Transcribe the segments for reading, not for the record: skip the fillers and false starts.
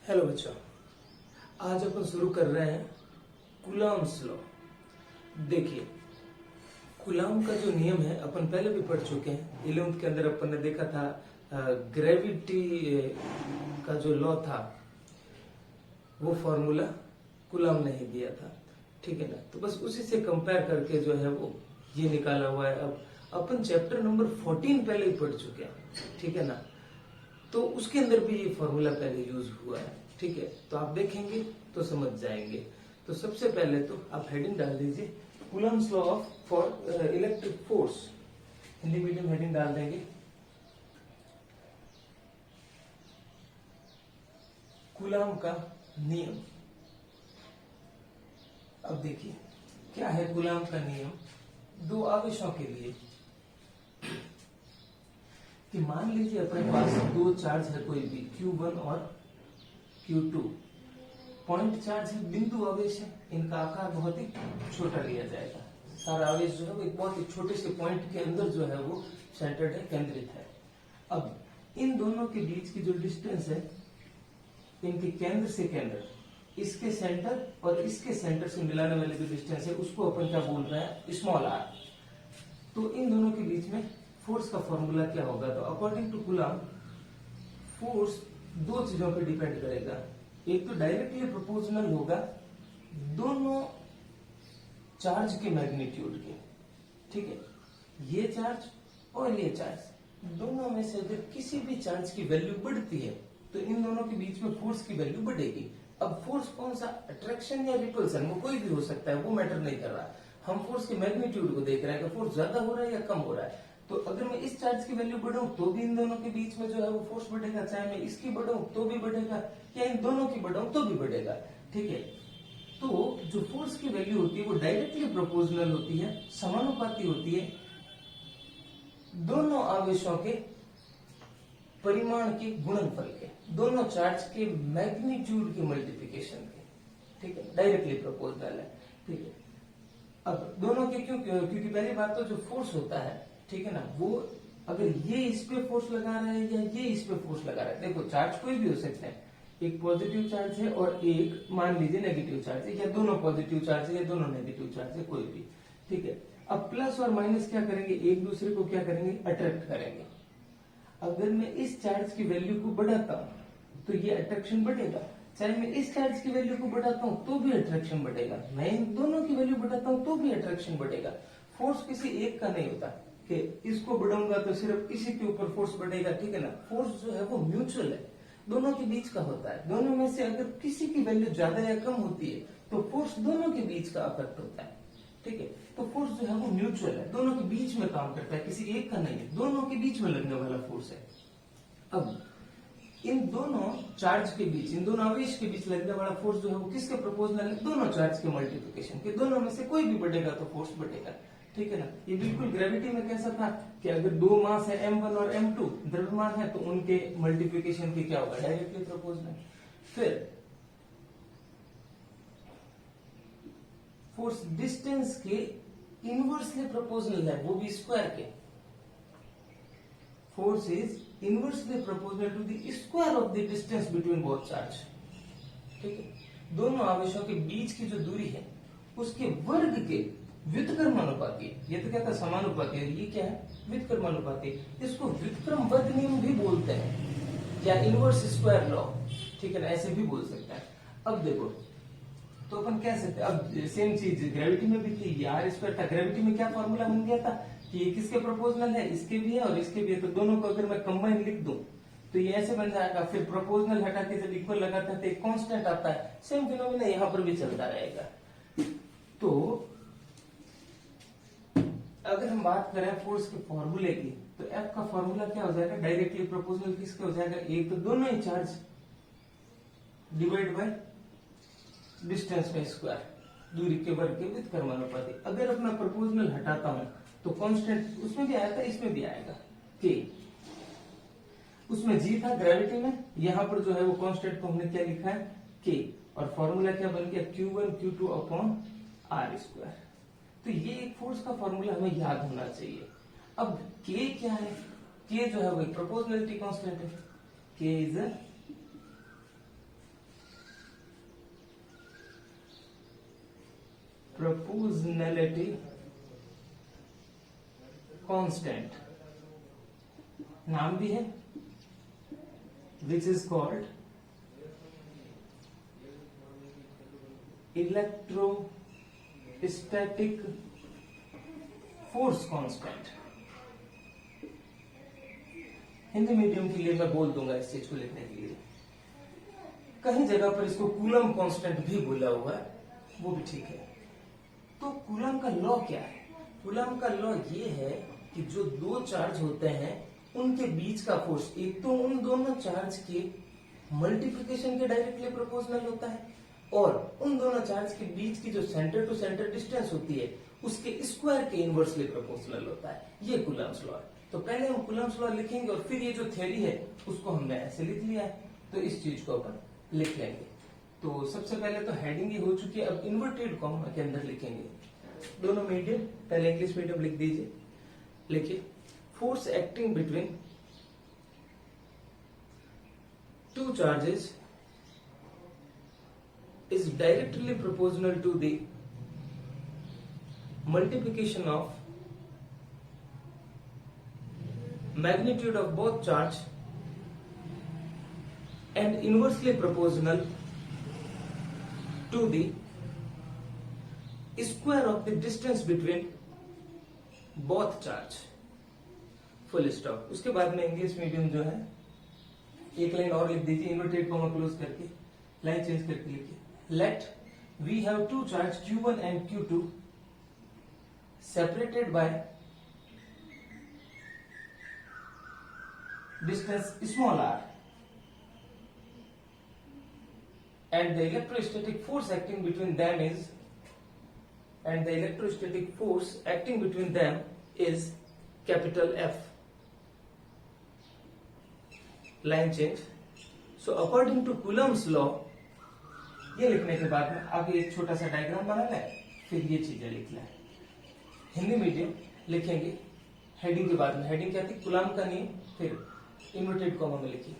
Hello बच्चों, आज अपन शुरू कर रहे हैं कूलॉम्स लॉ। देखिए, कूलॉम का जो नियम है अपन पहले भी पढ़ चुके हैं। 11th के अंदर अपन ने देखा था ग्रेविटी का जो लॉ था वो फॉर्मूला कूलॉम ने ही दिया था, ठीक है ना। तो बस उसी से कंपेयर करके जो है वो ये निकाला हुआ है। अब अपन चैप्टर नंबर 14 पहले ही पढ़ चुके हैं, ठीक है ना। तो उसके अंदर भी ये फॉर्मूला पहले यूज हुआ है, ठीक है। तो आप देखेंगे तो समझ जाएंगे। तो सबसे पहले तो आप हेडिंग डाल दीजिए Coulomb's law of for electric force. Hindi medium heading डाल देंगे कूलॉम का नियम। अब देखिए क्या है कूलॉम का नियम। दो आवेशों के लिए कि मान लीजिए अपने पास दो चार्ज है कोई भी Q1 और Q2। पॉइंट चार्ज है, बिंदु आवेश है, इनका आकार बहुत ही छोटा लिया जाएगा। सारा आवेश जो है वो एक बहुत ही छोटे से पॉइंट के अंदर जो है वो सेंटर्ड है, केंद्रित है। अब इन दोनों के बीच की जो डिस्टेंस है, इनके केंद्र से केंद्र, इसके सेंटर और इसके सेंटर से मिलाने वाली जो डिस्टेंस है उसको अपन क्या बोल रहे हैं, स्मॉल r। तो इन दोनों के बीच में फोर्स का फॉर्मूला क्या होगा? तो अकॉर्डिंग टू कूलॉम फोर्स दो चीजों पर डिपेंड करेगा। एक तो डायरेक्टली प्रोपोर्शनल होगा दोनों चार्ज के मैग्नीट्यूड के, ठीक है। ये चार्ज और ये चार्ज, दोनों में से अगर किसी भी चार्ज की वैल्यू बढ़ती है तो इन दोनों के बीच में फोर्स की वैल्यू बढ़ेगी। अब फोर्स कौन सा, अट्रैक्शन या रिपल्सन, वो कोई भी हो सकता है, वो मैटर नहीं कर रहा। हम फोर्स के मैग्नीट्यूड को देख रहे हैं कि फोर्स ज्यादा हो रहा है या कम हो रहा है। तो अगर मैं इस चार्ज की वैल्यू बढ़ाऊं तो भी इन दोनों के बीच में जो है वो फोर्स बढ़ेगा, चाहे मैं इसकी बढ़ाऊं तो भी बढ़ेगा या इन दोनों की बढ़ाऊं तो भी बढ़ेगा, ठीक है। तो जो फोर्स की वैल्यू होती है वो डायरेक्टली प्रोपोर्शनल होती है, समानुपाती होती है दोनों आवेशों के परिमाण के गुणनफल के, दोनों चार्ज के मैग्नीट्यूड के मल्टीप्लिकेशन के, ठीक है। डायरेक्टली प्रोपोर्शनल है, ठीक है। अब दोनों के क्यों? क्योंकि पहली बात तो जो फोर्स होता है, ठीक है ना, वो अगर ये इस पे फोर्स लगा रहा है या ये इस पे फोर्स लगा रहा है, देखो चार्ज कोई भी हो सकता है, एक पॉजिटिव चार्ज है और एक मान लीजिए नेगेटिव चार्ज है, या दोनों पॉजिटिव चार्ज है या दोनों नेगेटिव चार्ज है, कोई भी, ठीक है। अब प्लस और माइनस क्या करेंगे, एक दूसरे को क्या करेंगे, अट्रैक्ट करेंगे। अगर मैं इस चार्ज की वैल्यू को बढ़ाता हूं तो ये अट्रैक्शन बढ़ेगा, चाहे मैं इस चार्ज की वैल्यू को बढ़ाता हूं तो भी अट्रैक्शन बढ़ेगा, मैं इन दोनों की वैल्यू बढ़ाता हूं तो भी अट्रैक्शन बढ़ेगा। फोर्स किसी एक का नहीं होता कि इसको बढ़ाऊंगा तो सिर्फ इसी के ऊपर फोर्स बढ़ेगा, ठीक है ना। फोर्स जो है वो म्यूचुअल है, दोनों के बीच का होता है। दोनों में से अगर किसी की वैल्यू ज्यादा या कम होती है तो फोर्स दोनों के बीच का अफेक्ट होता है, ठीक है। तो फोर्स जो है वो म्यूचुअल है, दोनों के बीच में काम करता है, किसी एक का नहीं है, दोनों के बीच में लगने वाला फोर्स है। अब इन दोनों चार्ज के बीच, इन दोनों आवेश के बीच लगने वाला फोर्स जो है वो किसके प्रोपोर्शनल है, दोनों चार्ज के मल्टीप्लिकेशन के। दोनों में से कोई भी बढ़ेगा तो फोर्स बढ़ेगा, ठीक है ना। ये बिल्कुल ग्रेविटी में कैसा था कि अगर दो मास है m1 और m2 द्रव्यमान है तो उनके मल्टीप्लिकेशन की क्या होगा, डायरेक्टली प्रोपोर्शनल। फिर फोर्स डिस्टेंस के इनवर्सली प्रोपोर्शनल है, वो भी स्क्वायर के। Force is inversely proportional to the square of the distance between both charge, ठीक है। दोनों आवेशों के बीच की जो दूरी है उसके वर्ग के व्युत्क्रमानुपाती है। ये तो क्या था, समानुपाती है, ये क्या है, व्युत्क्रमानुपाती। इसको व्युत्क्रमबद्ध नियम भी बोलते हैं या इनवर्स स्क्वायर लॉ, ठीक है ना, ऐसे भी बोल सकते हैं। अब देखो तो अपन कह सकते हैं, अब सेम चीज ग्रेविटी में भी थी, आर स्क्वायर था। ग्रेविटी में क्या फॉर्मूला बन गया था कि ये किसके प्रोपोर्शनल है, इसके भी है और इसके भी है, तो दोनों को अगर मैं कंबाइन लिख दूं तो ये ऐसे बन जाएगा। फिर प्रोपोर्शनल हटा के जब इक्वल लगाता है तो एक कांस्टेंट आता है। सेम फिनोमेना यहाँ पर भी चलता रहेगा। तो अगर हम बात करें फोर्स के फॉर्मूले की तो एफ का फॉर्मूला क्या हो जाएगा, डायरेक्टली प्रोपोर्शनल किसके हो जाएगा, एक तो दोनों ही चार्ज डिवाइड बाय डिस्टेंस का स्क्वायर, दूरी के वर्ग के व्युत्क्रमानुपाती। अगर अपना प्रोपोर्शनल हटाता हूं तो कांस्टेंट उसमें भी आएगा, इसमें भी आएगा, के। उसमें जी था ग्रेविटी में, यहां पर जो है वो कांस्टेंट को हमने क्या लिखा है, के। और फॉर्मूला क्या बन गया, Q1 Q2 upon R square. तो ये एक फोर्स का फॉर्मूला हमें याद होना चाहिए। अब के क्या है, के जो है वो एक प्रोपोर्शनलिटी कांस्टेंट है। के इज प्रोपोर्शनैलिटी कांस्टेंट नाम भी है, which is called electrostatic force constant. Hindi medium के लिए मैं बोल दूंगा इस चीज को लिखने के लिए। कहीं जगह पर इसको कूलम कांस्टेंट भी बोला हुआ है, वो भी ठीक है। तो कूलम का लॉ क्या है? कूलम का लॉ ये है कि जो दो चार्ज होते हैं उनके बीच का फोर्स एक तो उन दोनों चार्ज के मल्टीप्लिकेशन के डायरेक्टली प्रोपोर्शनल होता है, और उन दोनों चार्ज के बीच की जो सेंटर टू सेंटर डिस्टेंस होती है उसके स्क्वायर के इनवर्सली प्रोपोर्शनल होता है। ये कूलम्स लॉ है। तो पहले हम कूलम्स लॉ लिखेंगे और फिर ये जो थ्योरी है उसको हमने ऐसे लिख लिया है, तो इस चीज को अपन लिख लेंगे। तो सबसे पहले तो हेडिंग ही हो चुकी है, अब इन्वर्टेड कॉमा के अंदर लिखेंगे दोनों मीडियम। पहले इंग्लिश मीडियम लिख दीजिए, लिखिए force acting between two charges is directly proportional to the multiplication of magnitude of both charge and inversely proportional to the square of the distance between both charge। Full stop. उसके बाद में English medium जो है एक line और लिख दीजिए, inverted comma close करके लाइन चेंज करके लिखिए। Let we have two charge Q1 and Q2 separated by distance small r, and the electrostatic force acting between them is capital F। Line change। So according to Coulomb's law, ये लिखने के बाद में आगे एक छोटा सा डायग्राम बना लें, फिर ये चीजें लिख लें। हिंदी मीडियम लिखेंगे हेडिंग के बाद में, हेडिंग क्या थी? कूलम का नियम, फिर इन्वर्टेड कॉमा में लिखिए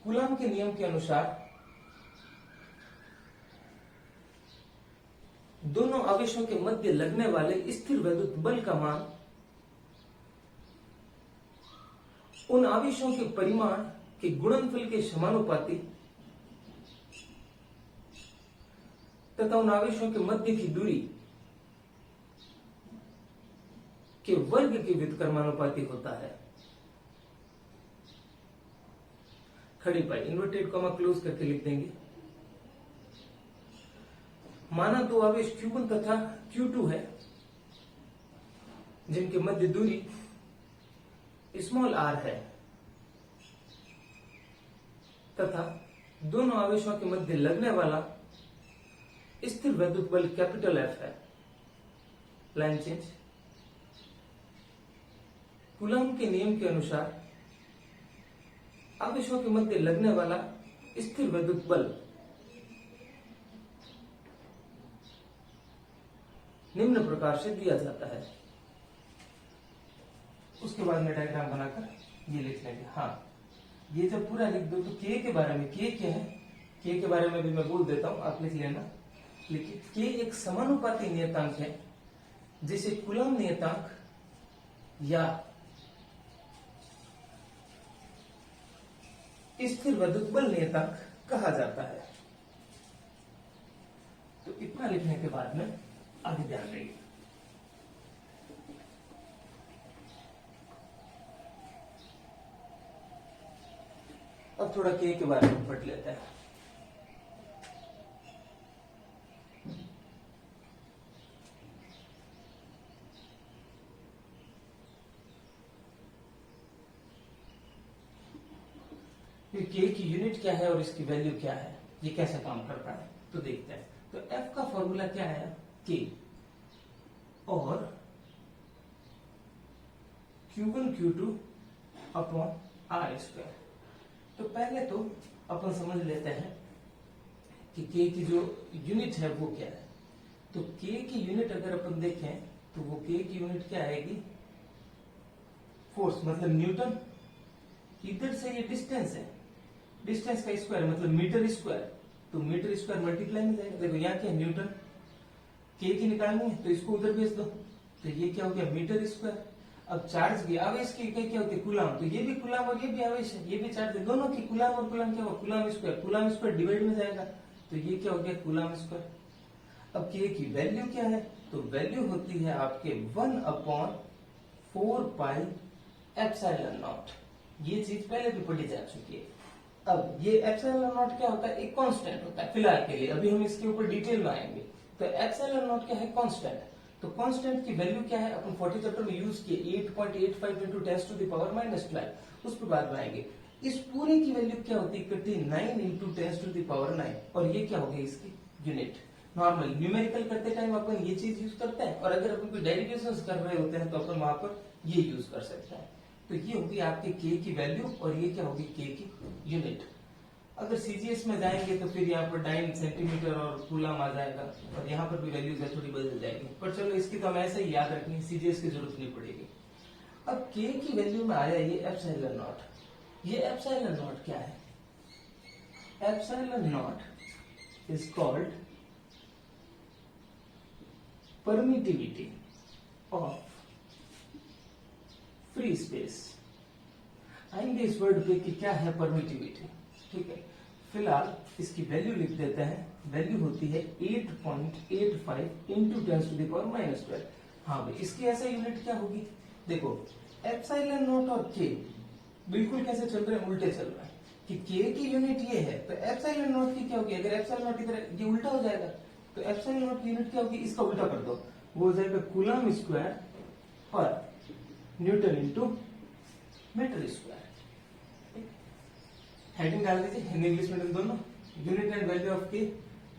कूलम के नियम के अनुसार दोनों आवेशों के मध्य लगने वाले स्थिर वैद्युत बल का मान उन आवेशों के परिमाण के गुणनफल के समानुपाती तथा उन आवेशों के मध्य की दूरी के वर्ग के व्युत्क्रमानुपाती होता है। खड़ी पाई इन्वर्टेड कॉमा क्लोज करके लिख देंगे। माना दो आवेश Q1 तथा Q2 है जिनके मध्य दूरी स्मॉल r है तथा दोनों आवेशों के मध्य लगने वाला स्थिर वैद्युत बल कैपिटल F है। Line change. कूलम के नियम के अनुसार आवेशों के मध्य लगने वाला स्थिर वैद्युत बल निम्न प्रकार से दिया जाता है। उसके बाद में डायग्राम बनाकर ये लिख लेंगे। हाँ, ये जब पूरा लिख दो तो के के बारे में, के क्या है, के के बारे में भी मैं बोल देता हूं, आप लिख लेना। लेकिन के एक समानुपाती नियतांक है जिसे कूलम नियतांक या स्थिर वैद्युत बल नियतांक कहा जाता है। तो इतना लिखने के बाद में आगे ध्यान देंगे। अब थोड़ा के बारे में पढ़ लेते हैं। के की यूनिट क्या है और इसकी वैल्यू क्या है, ये कैसे काम करता है, तो देखते हैं। तो एफ का फॉर्मूला क्या है? के और Q1 Q2 upon R square. तो पहले तो अपन समझ लेते हैं कि के की जो यूनिट है वो क्या है। तो के की यूनिट अगर अपन देखें तो वो के की यूनिट क्या आएगी? फोर्स मतलब न्यूटन। इधर से ये डिस्टेंस है, डिस्टेंस का स्क्वायर मतलब मीटर स्क्वायर, तो मीटर स्क्वायर मल्टीप्लाई में जाएगा। देखो यहाँ क्या न्यूटन, के की निकालनी है तो इसको उधर भेज दो, तो ये क्या हो गया मीटर स्क्वायर। अब चार्ज की आवेश की इकाई क्या होती है कूलाम, तो ये भी कूलाम और ये भी आवेश है, ये भी चार्ज है, दोनों की कूलाम और कूलाम क्या हुआ कूलाम स्क्वायर डिवाइड में जाएगा, तो ये क्या हो गया कूलाम स्क्वायर। अब के की वैल्यू क्या है, तो वैल्यू होती है आपके 1/4 पाई एप्सिलॉन नॉट। ये चीज पहले भी पढ़ी जा चुकी है। अब ये एप्सिलॉन नॉट क्या होता है, एक कांस्टेंट होता है फिलहाल के लिए, अभी हम इसके ऊपर डिटेल में आएंगे। तो एप्सिलॉन नॉट क्या है, कांस्टेंट। तो कांस्टेंट की वैल्यू क्या है, अपन 40 चैप्टर में यूज किए 8.85 इंटू 10⁻⁻12, उस पर बाद में आएंगे। इस पूरे की वैल्यू क्या होती है 9 इंटू 10⁻9, और ये क्या हो गया इसकी यूनिट। नॉर्मल न्यूमेरिकल करते टाइम अपन ये चीज यूज करते हैं, और अगर अपन कोई डेरिवेशंस कर रहे होते हैं तो अपन वहां पर ये यूज कर सकते हैं। तो ये होगी आपके के की वैल्यू, और ये क्या होगी के की यूनिट। अगर सीजीएस में जाएंगे तो फिर यहाँ पर डाइन सेंटीमीटर और कूलम आ जाएगा, और यहाँ पर भी वैल्यूज थोड़ी बदल जाएगी, पर चलो इसकी तो हम ऐसे ही याद रखेंगे, सीजीएस की जरूरत नहीं पड़ेगी। अब के की वैल्यू में आया ये एप्सिलॉन नॉट। ये एप्सिलॉन नॉट क्या है, epsilon naught is called permittivity of free space. आएंगे इस वर्ड पे कि क्या है परमिटिविटी, ठीक है। फिलहाल इसकी वैल्यू लिख देते हैं, वैल्यू होती है 8.85 इंटू 10⁻⁻12। हाँ भाई, इसकी ऐसा यूनिट क्या होगी, देखो एप्सिलॉन नॉट और के बिल्कुल कैसे चल रहे हैं, उल्टे चल रहे हैं, कि के की यूनिट ये है तो एप्सिलॉन नॉट की क्या होगी, अगर एप्सिलॉन नॉट इधर ये उल्टा हो जाएगा, तो एप्सिलॉन नॉट की यूनिट क्या होगी, इसका उल्टा कर दो, वो हो जाएगा कूलम स्क्वायर पर newton into metre square. Heading डाल दीजिए हिंदी इंग्लिश मीडियम दोनों, unit and value of K,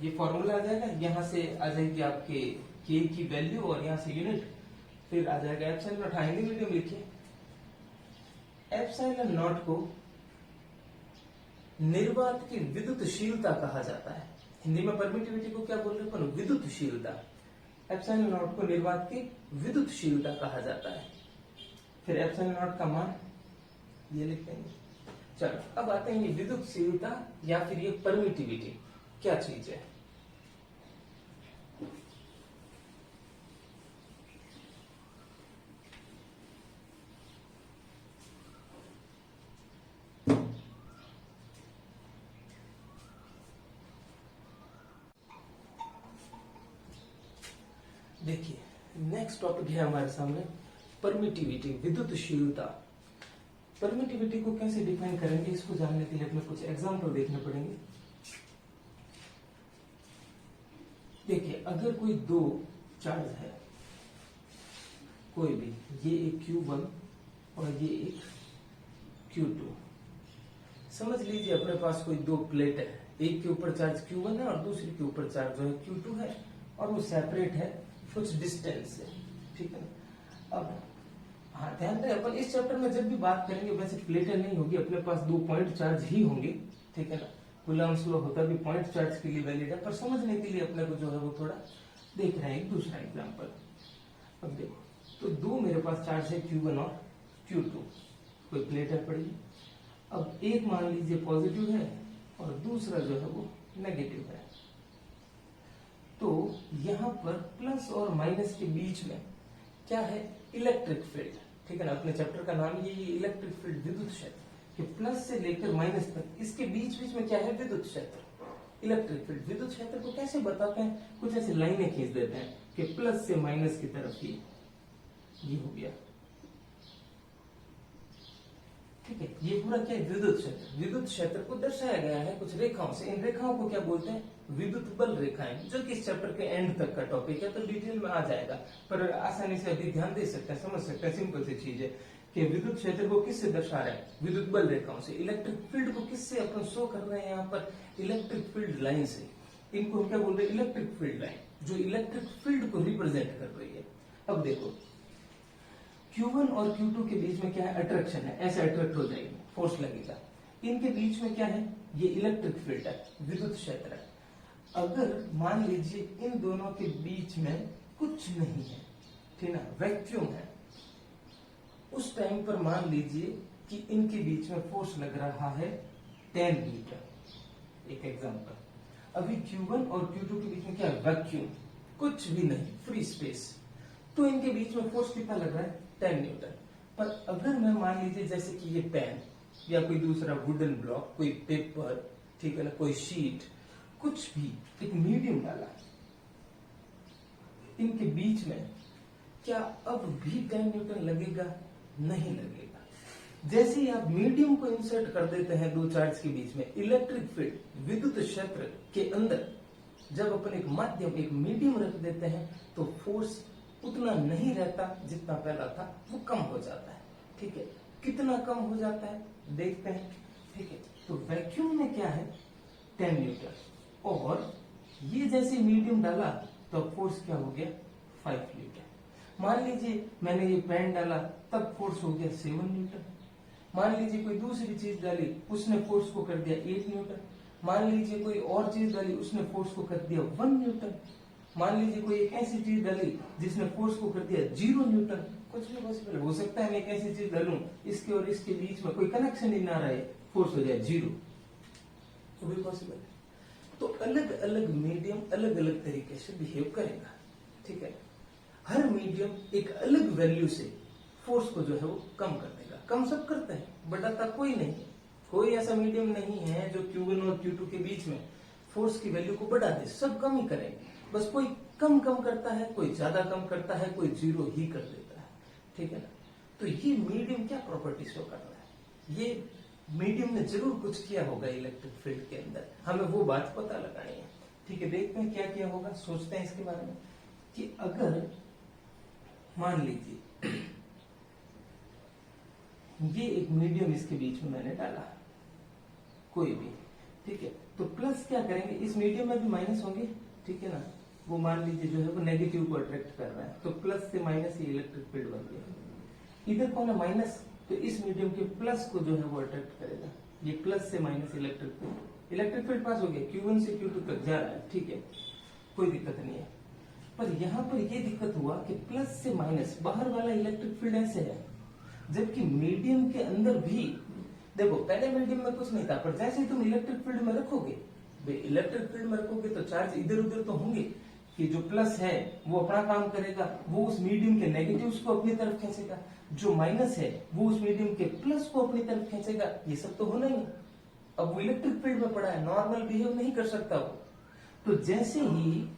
ये फॉर्मूला आ जाएगा, यहां से आ जाएगी आपके के की वैल्यू और यहां से यूनिट, फिर आ जाएगा एप्सिलॉन नॉट। हाँ हिंदी मीडियम लिखिए, एप्सिलॉन नॉट को निर्वात की विद्युतशीलता कहा जाता है। हिंदी में परमिटिविटी को क्या बोल रहे हैं, विद्युतशीलता। एप्सिलॉन नॉट को निर्वात की विद्युतशीलता कहा जाता है। फिर एप्सिलॉन नॉट का मान ये लिख देंगे। चलो अब आते हैं ये विद्युतशीलता या फिर ये परमिटिविटी क्या चीज है। देखिए नेक्स्ट टॉपिक है हमारे सामने परमिटिविटी, विद्युतशीलता। परमिटिविटी को कैसे डिफाइन करेंगे, इसको जानने के लिए अपने कुछ एग्जाम्पल देखने पड़ेंगे। देखिए अगर कोई दो चार्ज है, कोई भी, ये एक Q1 और ये एक Q2, समझ लीजिए अपने पास कोई दो प्लेट है, एक के ऊपर चार्ज Q1 है और दूसरी के ऊपर चार्ज जो है Q2 है, और वो सेपरेट है कुछ डिस्टेंस से, ठीक है। अब हाँ ध्यान रहे, अपन इस चैप्टर में जब भी बात करेंगे वैसे प्लेटें नहीं होगी, अपने पास दो पॉइंट चार्ज ही होंगे, ठीक है ना। कूलम्स लॉ होता भी पॉइंट चार्ज के लिए वैलिड है, पर समझने के लिए अपने को जो है वो थोड़ा देख रहे हैं एक दूसरा एग्जाम्पल। अब देखो, तो दो मेरे पास चार्ज है Q1 और Q2, कोई प्लेट है पड़ी। अब एक मान लीजिए पॉजिटिव है और दूसरा जो है वो नेगेटिव है, तो यहां पर प्लस और माइनस के बीच में क्या है, इलेक्ट्रिक फील्ड, ठीक है ना। अपने चैप्टर का नाम ये इलेक्ट्रिक फील्ड, विद्युत क्षेत्र, कि प्लस से लेकर माइनस तक इसके बीच बीच में क्या है, विद्युत क्षेत्र, इलेक्ट्रिक फील्ड। विद्युत क्षेत्र को कैसे बताते हैं, कुछ ऐसी लाइनें खींच देते हैं कि प्लस से माइनस की तरफ ये हो गया, ठीक है। ये पूरा क्या है, विद्युत क्षेत्र। विद्युत क्षेत्र को दर्शाया गया है कुछ रेखाओं से, इन रेखाओं को क्या बोलते हैं, विद्युत बल रेखाएं, जो कि इस चैप्टर के एंड तक का टॉपिक है, तो डिटेल में आ जाएगा, पर आसानी से अभी ध्यान दे सकते हैं, समझ सकते हैं। सिंपल सी चीज है कि विद्युत क्षेत्र को किससे दर्शा रहे हैं, विद्युत बल रेखाओं से। इलेक्ट्रिक फील्ड को किससे अपन शो कर रहे हैं यहाँ पर, इलेक्ट्रिक फील्ड लाइन से। इनको हम क्या बोल रहे हैं, इलेक्ट्रिक फील्ड लाइन, जो इलेक्ट्रिक फील्ड को रिप्रेजेंट कर रही है। अब देखो Q1 और Q2 के बीच में क्या है, अट्रैक्शन है, ऐसे अट्रैक्ट हो जाएगी, फोर्स लगेगा। इनके बीच में क्या है, ये इलेक्ट्रिक फील्ड है, विद्युत क्षेत्र है। अगर मान लीजिए इन दोनों के बीच में कुछ नहीं है, ठीक ना, वैक्यूम है, उस टाइम पर मान लीजिए कि इनके बीच में फोर्स लग रहा है 10 न्यूटन, एक एग्जांपल। अभी Q1 और Q2 के बीच में क्या है? वैक्यूम, कुछ भी नहीं, फ्री स्पेस। तो इनके बीच में फोर्स कितना लग रहा है? 10 न्यूटन। पर अगर मैं मान लीजिए जैसे कि ये पेन या कोई दूसरा वुडन ब्लॉक, कोई पेपर, ठीक है ना, कोई शीट, कुछ भी एक मीडियम डाला इनके बीच में, क्या अब भी 10 न्यूटन लगेगा? नहीं लगेगा। जैसे ही आप मीडियम को इंसर्ट कर देते हैं दो चार्ज के बीच में, इलेक्ट्रिक फील्ड, विद्युत क्षेत्र के अंदर जब अपन एक माध्यम, एक मीडियम रख देते हैं तो फोर्स उतना नहीं रहता जितना पहला था, वो कम हो जाता है। ठीक है, कितना कम हो जाता है देखते हैं। ठीक है, तो वैक्यूम में क्या है? 10 न्यूटन। और ये जैसे मीडियम डाला तो फोर्स क्या हो गया? 5 न्यूटन। मान लीजिए मैंने ये पेन डाला, तब फोर्स हो गया 7 न्यूटन। मान लीजिए कोई दूसरी चीज डाली, उसने फोर्स को कर दिया 8 न्यूटन। मान लीजिए कोई और चीज डाली, उसने फोर्स को कर दिया 1 न्यूटन। मान लीजिए कोई एक ऐसी चीज डाली जिसने फोर्स को कर दिया 0 न्यूटन। कुछ भी पॉसिबल हो सकता है। मैं एक ऐसी चीज डालूं, इसके और इसके बीच में कोई कनेक्शन ही ना रहे, फोर्स हो जाए 0, तो भी पॉसिबल है। तो अलग अलग मीडियम अलग अलग तरीके से बिहेव करेगा। ठीक है, हर मीडियम एक अलग वैल्यू से फोर्स को जो है वो कम कर देगा। कम सब करते हैं, बढ़ाता कोई नहीं। कोई ऐसा मीडियम नहीं है जो Q1 और Q2 के बीच में फोर्स की वैल्यू को बढ़ा दे, सब कम ही करेंगे। बस कोई कम करता है, कोई ज्यादा कम करता है, कोई 0 ही कर देता है। ठीक है ना, तो ये मीडियम क्या प्रॉपर्टी शो कर रहा है? ये मीडियम ने जरूर कुछ किया होगा इलेक्ट्रिक फील्ड के अंदर, हमें वो बात पता लगानी है। ठीक है, देखते हैं क्या किया होगा, सोचते हैं इसके बारे में कि अगर मान लीजिए ये एक मीडियम इसके बीच में मैंने डाला, कोई भी, ठीक है, तो प्लस क्या करेंगे, इस मीडियम में भी माइनस होंगे। ठीक है ना, वो मान लीजिए जो है वो नेगेटिव को अट्रैक्ट कर रहा है, तो प्लस से माइनस ही इलेक्ट्रिक फील्ड बन गया। इधर कौन है? माइनस, तो इस मीडियम के प्लस को जो है वो अट्रैक्ट करेगा। ये प्लस से माइनस इलेक्ट्रिक फील्ड पास हो गया, Q1 से Q2 तक जा रहा है। ठीक है, कोई दिक्कत नहीं है। पर यहाँ पर ये दिक्कत हुआ कि प्लस से माइनस, बाहर वाला इलेक्ट्रिक फील्ड ऐसे है, जबकि मीडियम के अंदर भी देखो, पहले मीडियम में कुछ नहीं था, पर जैसे ही तुम इलेक्ट्रिक फील्ड में रखोगे, इलेक्ट्रिक फील्ड में रखोगे तो चार्ज इधर उधर तो होंगे, कि जो प्लस है वो अपना काम करेगा, वो उस मीडियम के नेगेटिव्स को अपनी तरफ खींचेगा, जो माइनस है वो उस मीडियम के प्लस को अपनी तरफ खींचेगा। ये सब तो होना ही। अब वो इलेक्ट्रिक फील्ड में पड़ा है, नॉर्मल बिहेव नहीं कर सकता वो। तो जैसे ही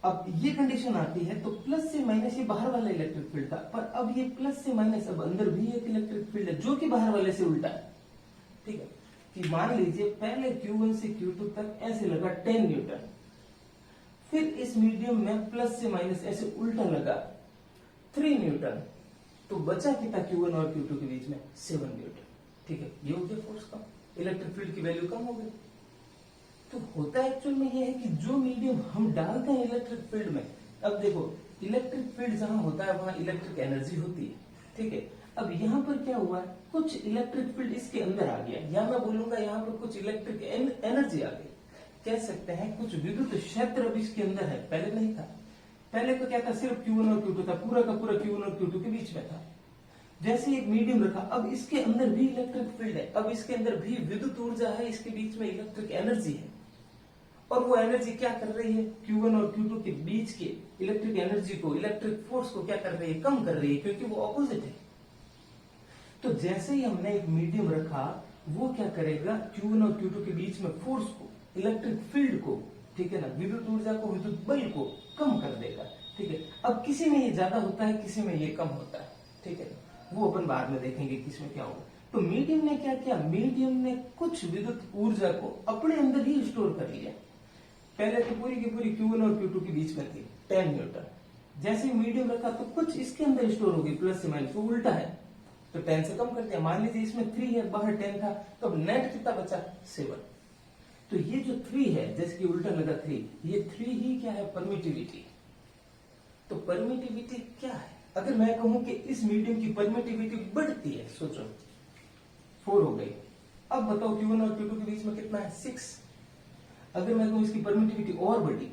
अब ये कंडीशन आती है तो प्लस से माइनस, ये बाहर वाला इलेक्ट्रिक फील्ड था, पर अब ये प्लस से माइनस, अब अंदर भी एक इलेक्ट्रिक फील्ड है जो कि बाहर वाले से उल्टा है। ठीक है, कि मान लीजिए पहले Q1 से Q2 तक ऐसे लगा 10 न्यूटन, फिर इस मीडियम में प्लस से माइनस ऐसे उल्टा लगा 3 न्यूटन, तो बचा कितना Q1 और Q2 के बीच में? 7 न्यूटन। ठीक है, ये हो गया फोर्स कम, इलेक्ट्रिक फील्ड की वैल्यू कम हो गई। तो होता एक्चुअल में ये है कि जो मीडियम हम डालते हैं इलेक्ट्रिक फील्ड में, अब देखो इलेक्ट्रिक फील्ड जहां होता है वहां इलेक्ट्रिक एनर्जी होती है। ठीक है, अब यहाँ पर क्या हुआ, कुछ इलेक्ट्रिक फील्ड इसके अंदर आ गया, या मैं बोलूंगा यहाँ पर कुछ इलेक्ट्रिक एनर्जी आ गई, कह सकते हैं कुछ विद्युत क्षेत्र अब इसके अंदर है, पहले नहीं था। पहले तो क्या था, सिर्फ Q1 और Q2 था, पूरा का पूरा Q1 और Q2 के बीच में था। जैसे एक मीडियम रखा, अब इसके अंदर भी इलेक्ट्रिक फील्ड है, अब इसके अंदर भी विद्युत ऊर्जा है, इसके बीच में इलेक्ट्रिक एनर्जी है, और वो एनर्जी क्या कर रही है, Q1 और Q2 के बीच के इलेक्ट्रिक एनर्जी को, इलेक्ट्रिक फोर्स को क्या कर रही है, कम कर रही है, क्योंकि वो ऑपोजिट है। तो जैसे ही हमने एक मीडियम रखा, वो क्या करेगा, Q1 और Q2 के बीच में फोर्स को, इलेक्ट्रिक फील्ड को, ठीक है ना, विद्युत ऊर्जा को, विद्युत बल को कम कर देगा। ठीक है, अब किसी में ये ज्यादा होता है, किसी में ये कम होता है। ठीक है, वो अपन बाद में देखेंगे किसमें क्या होगा। तो मीडियम ने क्या किया, मीडियम ने कुछ विद्युत ऊर्जा को अपने अंदर ही स्टोर कर लिया। पहले तो पूरी की पूरी Q1 और Q2 के बीच में थी 10 न्यूटन, जैसे ही मीडियम रखा तो कुछ इसके अंदर स्टोर होगी, प्लस से माइनस, वो उल्टा है, तो 10 से कम कर दिया। मान लीजिए इसमें 3 है, बाहर 10 था, तो अब नेट कितना बचा, 7। तो ये जो 3 है, जैसे कि उल्टा लगा 3, ये 3 ही क्या है, परमिटिविटी। तो परमिटिविटी क्या है, अगर मैं कहूं कि इस मीडियम की परमिटिविटी बढ़ती है, सोचो 4 हो गई, अब बताओ Q1 और Q2 के बीच में कितना है, 6। अगर मैं कहूं इसकी परमिटिविटी और बढ़ी,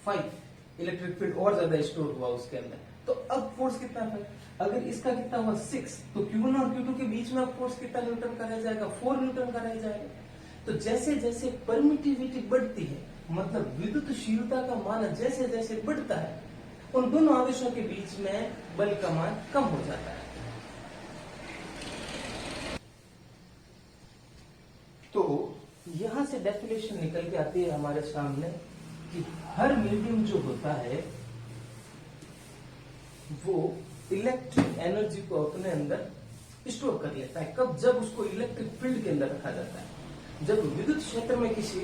5, इलेक्ट्रिक फील्ड और ज्यादा स्टोर हुआ उसके अंदर, तो अब फोर्स कितना है, अगर इसका कितना हुआ 6, तो Q1 और Q2 के बीच में अब फोर्स कितना न्यूटन का रह जाएगा, 4 न्यूटन का रह जाएगा। तो जैसे जैसे परमिटिविटी बढ़ती है, मतलब विद्युतशीलता का मान जैसे जैसे बढ़ता है उन दोनों आवेशों के बीच में बल का मान कम हो जाता है। तो यहां से डेफिनेशन निकल के आती है हमारे सामने कि हर मीडियम जो होता है वो इलेक्ट्रिक एनर्जी को अपने अंदर स्टोर कर लेता है। कब? जब उसको इलेक्ट्रिक फील्ड के अंदर रखा जाता है। जब विद्युत क्षेत्र में किसी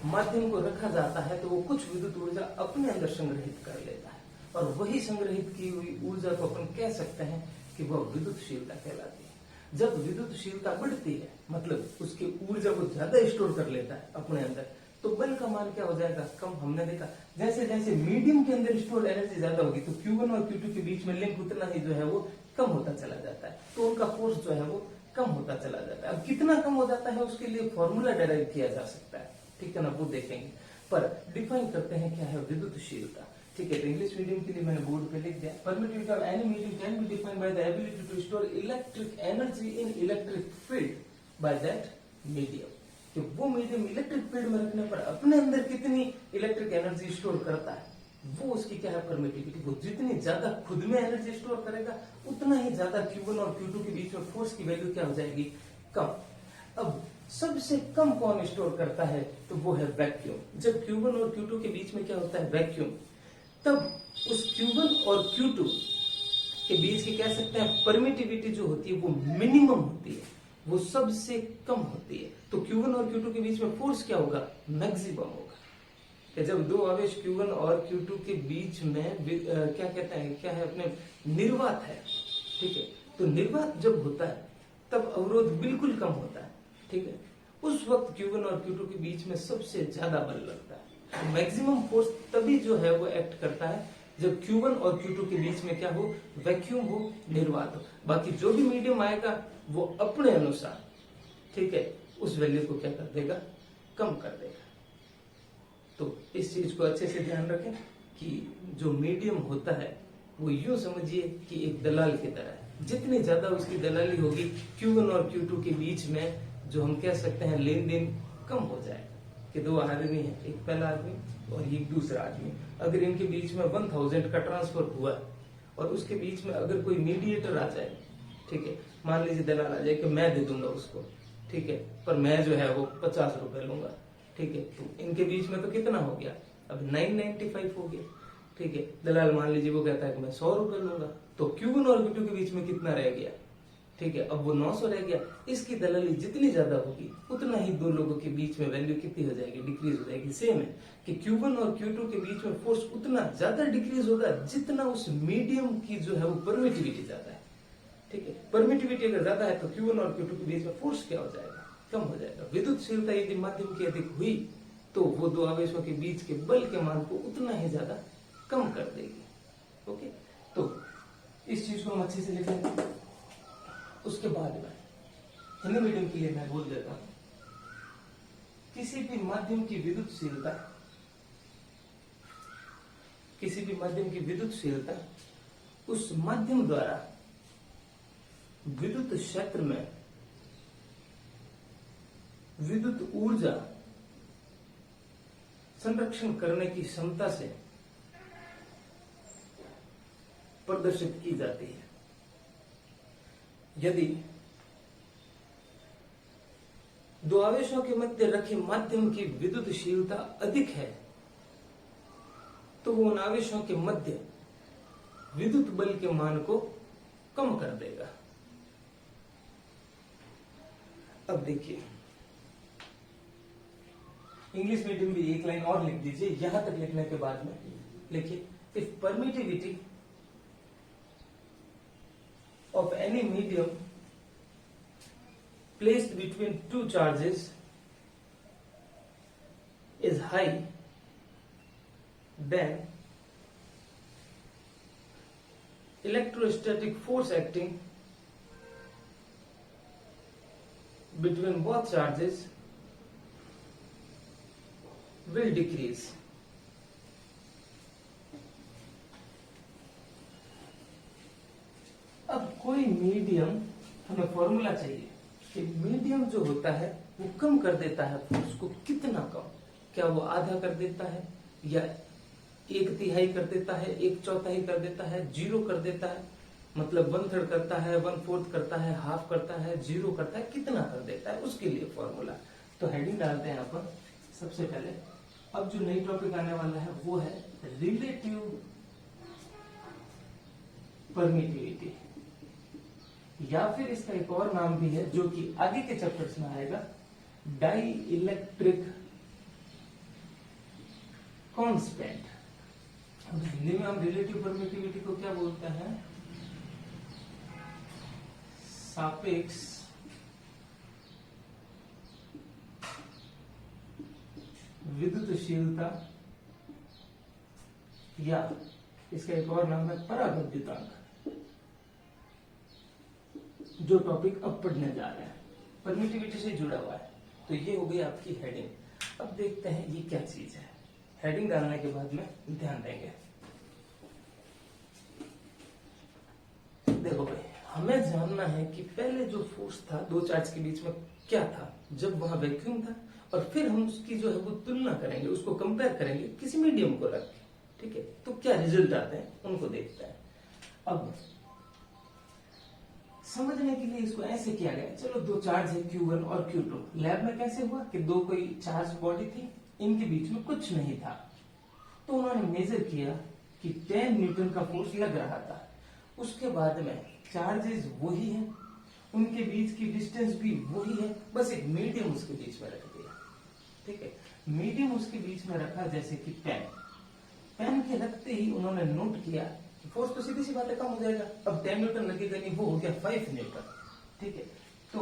माध्यम को रखा जाता है तो वो कुछ विद्युत ऊर्जा अपने अंदर संग्रहित कर लेता है और वही संग्रहित की हुई ऊर्जा को अपन कह सकते हैं कि वह विद्युतशीलता कहलाती है। जब विद्युतशीलता बढ़ती है मतलब उसकी ऊर्जा को ज्यादा स्टोर कर लेता है अपने अंदर, तो बल का मान क्या हो जाएगा? कम। हमने देखा जैसे जैसे मीडियम के अंदर स्टोर एनर्जी ज्यादा होगी तो Q1 और Q2 के बीच में लिंक उतना ही जो है वो कम होता चला जाता है, तो उनका फोर्स जो है वो कम होता चला जाता है। अब कितना कम हो जाता है उसके लिए फॉर्मूला डेराइव किया जा सकता है, ठीक है ना, वो देखेंगे। पर डिफाइन करते हैं क्या है विद्युतशीलता, ठीक है। तो इंग्लिश मीडियम के लिए मैंने बोर्ड पे लिख दिया, permittivity of any medium can be defined by the ability to store electric energy in electric field by that medium. कि वो मीडियम इलेक्ट्रिक फील्ड में रखने पर अपने अंदर कितनी इलेक्ट्रिक एनर्जी स्टोर करता है, वो उसकी क्या है परमिटिविटी। वो जितनी ज्यादा खुद में एनर्जी स्टोर करेगा उतना ही ज्यादा Q1 और Q2 के बीच में फोर्स की वैल्यू क्या हो जाएगी? कम। अब सबसे कम कौन स्टोर करता है? तो वो है वैक्यूम। जब Q1 और Q2 के बीच में क्या होता है? वैक्यूम। तब उस Q1 और Q2 के बीच की कह सकते हैं परमिटिविटी जो होती है वो मिनिमम होती है, वो सबसे कम होती है। तो Q1 और Q2 के बीच में फोर्स क्या होगा? मैक्सिमम होगा। कि जब दो आवेश Q1 और Q2 के बीच में क्या कहते हैं, क्या है अपने निर्वात है, ठीक है। तो निर्वात जब होता है तब अवरोध बिल्कुल कम होता है, ठीक है। उस वक्त Q1 और Q2 के बीच में सबसे ज्यादा बल लगता है। तो मैक्सिमम फोर्स तभी जो है वो एक्ट करता है जब Q1 और Q2 के बीच में क्या हो? वैक्यूम हो, निर्वात हो। बाकी जो भी मीडियम आएगा वो अपने अनुसार, ठीक है, उस वैल्यू को क्या कर देगा? कम कर देगा। तो इस चीज को अच्छे से ध्यान रखें कि जो मीडियम होता है वो यूं समझिए कि एक दलाल की तरह है। जितनी ज्यादा उसकी दलाली होगी Q1 और Q2 के बीच में जो हम कह सकते हैं लेन देन कम हो जाएगा। कि दो आदमी है, एक पहला आदमी और एक दूसरा आदमी, अगर इनके बीच में 1000 का ट्रांसफर हुआ है और उसके बीच में अगर कोई मीडिएटर आ जाए, ठीक है, मान लीजिए दलाल आ जाए कि मैं दे दूंगा उसको, ठीक है, पर मैं जो है वो 50 रुपए लूंगा, ठीक है। तो इनके बीच में तो कितना हो गया? अब 995 हो गया, ठीक है। दलाल मान लीजिए वो कहता है कि मैं 100 रुपए लूंगा, तो Q1 और Q2 के बीच में कितना रह गया? ठीक है, अब वो 900 रह गया। इसकी दलाली जितनी ज्यादा होगी उतना ही दो लोगों के बीच में वैल्यू कितनी हो जाएगी? डिक्रीज हो जाएगी। सेम है कि Q1 और Q2 के बीच में फोर्स उतना ज्यादा डिक्रीज होगा जितना उस मीडियम की जो है वो परमिटिविटी ज्यादा है, ठीक है। परमिटिविटी अगर ज्यादा है तो Q1 और Q2 के बीच में फोर्स क्या हो जाएगा? कम हो जाएगा। विद्युतशीलता यदि माध्यम की अधिक हुई तो वो दो आवेशों के बीच के बल के मान को उतना ही ज्यादा कम कर देगी। ओके, तो इस चीज को हम अच्छे से लिखेंगे। उसके बाद में हिंदी मीडियम के लिए मैं बोल देता हूं, किसी भी माध्यम की विद्युतशीलता, किसी भी माध्यम की विद्युतशीलता उस माध्यम द्वारा विद्युत क्षेत्र में विद्युत ऊर्जा संरक्षण करने की क्षमता से प्रदर्शित की जाती है। यदि दो आवेशों के मध्य रखे माध्यम की विद्युतशीलता अधिक है तो वो उन आवेशों के मध्य विद्युत बल के मान को कम कर देगा। अब देखिए, इंग्लिश मीडियम भी एक लाइन और लिख दीजिए, यहां तक लिखने के बाद में लिखिए, if permittivity of any medium placed between two charges is high, then electrostatic force acting between both charges will decrease. अब कोई मीडियम, हमें फॉर्मूला चाहिए कि मीडियम जो होता है वो कम कर देता है फोर्स को। कितना कम? क्या वो आधा कर देता है, या 1/3 कर देता है, 1/4 कर देता है, 0 कर देता है, मतलब 1/3 करता है, 1/4 करता है, हाफ करता है, 0 करता है, कितना कर देता है, उसके लिए फॉर्मूला। तो हेडिंग डालते हैं यहाँ पर सबसे पहले। अब जो नई टॉपिक आने वाला है वो है रिलेटिव परमिटिविटी, या फिर इसका एक और नाम भी है जो कि आगे के चैप्टर्स में आएगा, डाई इलेक्ट्रिक कांस्टेंट। हिंदी में हम रिलेटिव परमिटिविटी को क्या बोलते हैं, सापेक्ष विद्युतशीलता, या इसका एक और नाम है परावैद्युतांक, जो टॉपिक अब पढ़ने जा रहे हैं परमिटिविटी से जुड़ा हुआ है। तो ये हो गई आपकी हेडिंग। अब देखते हैं ये क्या चीज है। हेडिंग डालने के बाद में ध्यान देंगे। देखो भाई, हमें जानना है कि पहले जो फोर्स था दो चार्ज के बीच में क्या था जब वहां वैक्यूम था, और फिर हम उसकी जो है वो तुलना करेंगे, उसको कंपेयर करेंगे किसी मीडियम को रख के, ठीक है। तो क्या रिजल्ट आते हैं उनको देखते हैं। अब समझने के लिए इसको ऐसे किया गया, चलो दो चार्ज है Q1 और Q2। लैब में कैसे हुआ कि दो कोई चार्ज बॉडी थी, इनके बीच में कुछ नहीं था, तो उन्होंने मेजर किया कि 10 न्यूटन का फोर्स लग रहा था। उसके बाद में चार्जेस वही है, उनके बीच की डिस्टेंस भी वही है, बस एक मीडियम उसके बीच में रख दिया, ठीक है। मीडियम उसके बीच में रखा, जैसे कि पेन के रखते ही उन्होंने नोट किया कि फोर्स तो सीधी सी बात है कम हो जाएगा, अब 10 न्यूटन लगेगा नहीं, वो हो गया 5 न्यूटन, ठीक है। तो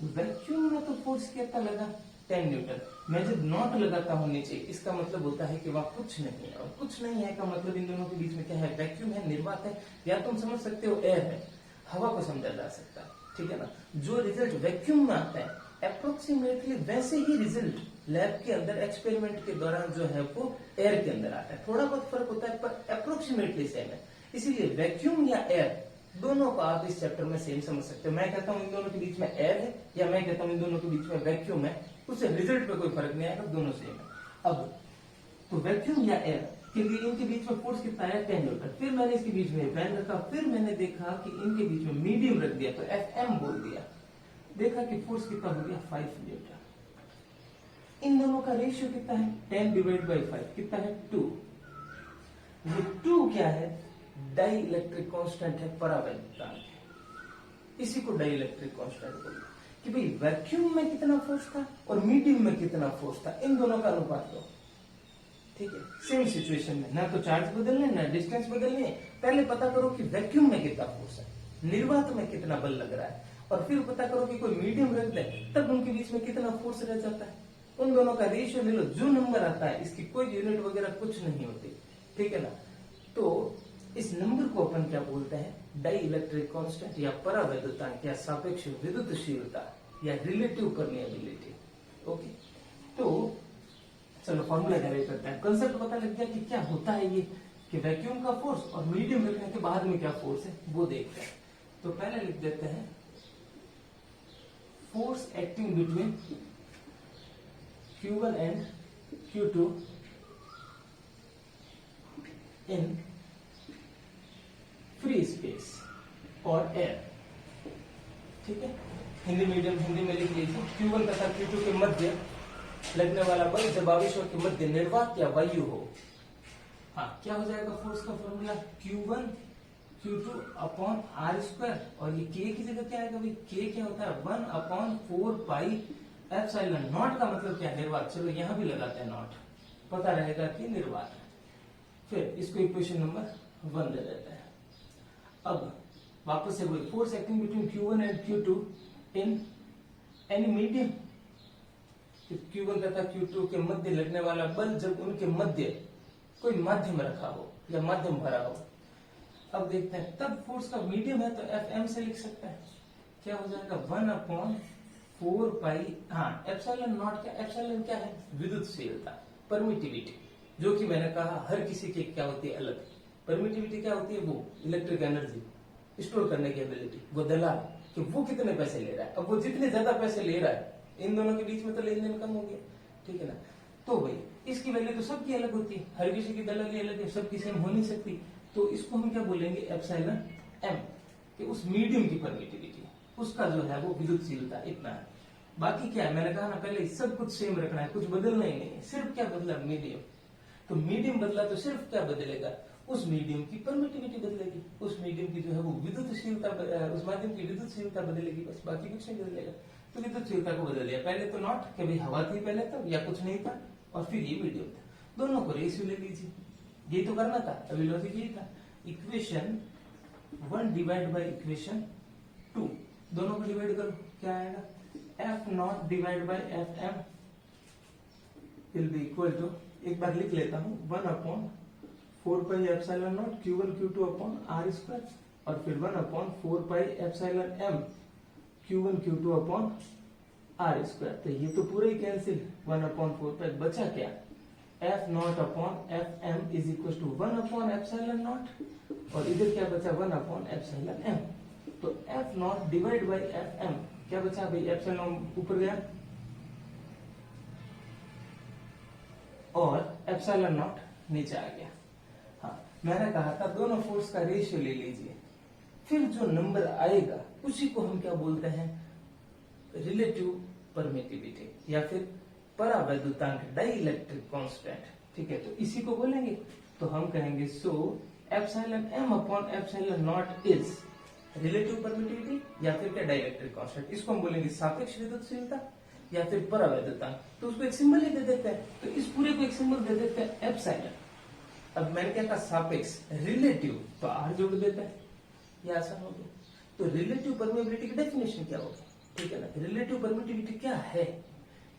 वैक्यूम में तो फोर्स कितना लगा, 10 न्यूटन। मैं जब नॉट लगाता हूं नीचे, इसका मतलब होता है कि वहां कुछ नहीं है, और कुछ नहीं है का मतलब इन दोनों के बीच में क्या है, वैक्यूम है, निर्वात है, या तुम समझ सकते हो एयर है, हवा को समझा जा सकता है, ठीक है ना। जो रिजल्ट वैक्यूम में आता है अप्रोक्सीमेटली वैसे ही रिजल्ट लैब के अंदर एक्सपेरिमेंट के दौरान जो है वो एयर के अंदर आता है। थोड़ा बहुत फर्क होता है पर अप्रोक्सीमेटली सेम है। इसीलिए वैक्यूम या एयर दोनों को आप इस चैप्टर में सेम समझ सकते हो। मैं कहता हूं इन दोनों के बीच में एयर है, या मैं कहता हूं इन दोनों के बीच में वैक्यूम है, उससे रिजल्ट पे कोई फर्क नहीं आएगा, दोनों सेम है। अब तो वैक्यूम या एयर के लिए इनके बीच में फोर्स कितना है, 10 न्यूटन। फिर मैंने इसके बीच में पेन रखा, फिर मैंने देखा कि इनके बीच में मीडियम रख दिया, तो FM बोल दिया, देखा कि फोर्स कितना हो गया, 5 न्यूटन। इन दोनों का रेशियो कितना है, 10 डिवाइड बाई 5 कितना है, 2। ये 2 क्या है, डाई इलेक्ट्रिक कांस्टेंट है, परावैद्युतांक। इसी को डाई इलेक्ट्रिक कांस्टेंट बोलते हैं कि भाई वैक्यूम में कितना फोर्स था और मीडियम में कितना फोर्स था, इन दोनों का अनुपात लो, ठीक है। सेम सिचुएशन में ना तो चार्ज बदलने ना डिस्टेंस बदलने, पहले पता करो कि वैक्यूम में कितना फोर्स है, निर्वात में कितना बल लग रहा है, और फिर पता करो कि कोई मीडियम रख दे, तब उनके बीच में कितना फोर्स रह जाता है। उन दोनों का रेशियो ले लो, जो नंबर आता है, इसकी कोई यूनिट वगैरह कुछ नहीं होती, ठीक है ना। तो इस नंबर को अपन क्या बोलते हैं, डाई इलेक्ट्रिक कांस्टेंट, या परावैद्युतांक, या सापेक्ष विद्युतशीलता, या रिलेटिव परमिएबिलिटी। ओके, तो चलो फॉर्मूला डेराइव करते हैं। कंसेप्ट पता लग गया कि क्या होता है ये, कि वैक्यूम का फोर्स और मीडियम रखने के बाद में क्या फोर्स है वो देखते हैं। तो पहले लिख देते हैं force acting between Q1 and Q2 in free space और एयर, ठीक है। हिंदी मीडियम हिंदी में लिख लीजिए, Q1 तथा Q2 के मध्य लगने वाला बल जब आवेशों के मध्य निर्वात या वायु हो। हाँ, क्या हो जाएगा फोर्स का formula, Q1 Q2 upon R², और ये K की जगह क्या आएगा भाई, K क्या होता है, 1/4 पाई एप्सिलॉन नॉट, का मतलब क्या है, निर्वात। चलो यहां भी लगाते हैं नॉट, पता रहेगा कि निर्वात है। फिर इसको इक्वेशन नंबर 1 दे देते हैं। अब वापस से वही, force acting between Q1 and Q2 in any medium, Q1 तथा Q2 के मध्य लगने वाला बल जब उनके मध्य कोई माध्यम रखा हो या माध्यम भरा हो। अब देखते हैं, तब फोर्स का मीडियम है तो FM से लिख सकते हैं, क्या हो जाएगा, 1/4 पाई, हाँ एप्सिलॉन नॉट, क्या एप्सिलॉन क्या है, विद्युतशीलता, परमिटिविटी, जो कि मैंने कहा हर किसी की क्या होती है अलग। परमिटिविटी क्या होती है, वो इलेक्ट्रिक एनर्जी स्टोर करने की एबिलिटी, वो दलाल कि वो कितने पैसे ले रहा है। अब वो जितने ज्यादा पैसे ले रहा है, इन दोनों के बीच में तो लेन देन कम हो गया, ठीक है ना। तो भाई इसकी वैल्यू तो सबकी अलग होती है, हर किसी की अलग अलग है, सबकी सेम हो नहीं सकती। तो इसको हम क्या बोलेंगे, एप्सिलॉन एम, कि उस मीडियम की परमिटिविटी, उसका जो है वो विद्युतशीलता इतना है। बाकी क्या है, मैंने कहा ना पहले, सब कुछ सेम रखना है, कुछ बदलना ही नहीं है, सिर्फ क्या बदला, मीडियम। तो मीडियम बदला तो सिर्फ क्या बदलेगा, उस मीडियम की परमिटिविटी बदलेगी, उस मीडियम की जो है वो विद्युतशीलता, उस माध्यम की विद्युतशीलता बदलेगी, बस बाकी कुछ नहीं बदलेगा। तो विद्युतशीलता को बदल दिया, पहले तो नॉट कि भाई हवा थी पहले तक या कुछ नहीं था, और फिर ये मीडियम था, दोनों को रेशियो ले लीजिए, ये तो करना था, अभी लॉजिक यही था। इक्वेशन 1 डिवाइड बाई इक्वेशन 2, दोनों को डिवाइड करो, क्या आएगा, F naught divide by F M will be equal to, एक बार लिख लेता हूं, 1/4 pi epsilon naught Q1 Q2 upon R square, और फिर 1/4 pi epsilon M Q1 Q2 upon R square. तो ये तो पूरा ही कैंसिल, 1/4 पाई बचा क्या, F naught upon F M is equal to 1 epsilon naught, और इधर क्या बचा, 1 एप्सिलॉन एम। तो F naught divide by F M क्या बचा भाई, एप्सिलॉन ऊपर गया और एप्सिलॉन नॉट नीचे आ गया। हाँ, मैंने कहा था दोनों फोर्स का रेशियो ले लीजिए, फिर जो नंबर आएगा उसी को हम क्या बोलते हैं, रिलेटिव परमिटिविटी, या फिर परावैद्युतांक, डाइलेक्ट्रिक कांस्टेंट। ठीक है, तो इसी को बोलेंगे, तो हम कहेंगे so epsilon M upon epsilon naught is relative permittivity, या फिर क्या, डाइलेक्ट्रिक कांस्टेंट। इसको हम बोलेंगे सापेक्ष विद्युतशीलता या फिर परावैद्युतांक। तो उसको एक सिंबल ही दे देते हैं, तो इस पूरे को एक सिंबल दे देते हैं एप्सिलॉन। अब मैंने क्या कहा, सापेक्ष, रिलेटिव, तो आर जोड़ देते हैं, ये आसान हो गया। तो रिलेटिव परमिटिविटी की डेफिनेशन क्या होगी, ठीक है ना, रिलेटिव परमिटिविटी क्या है,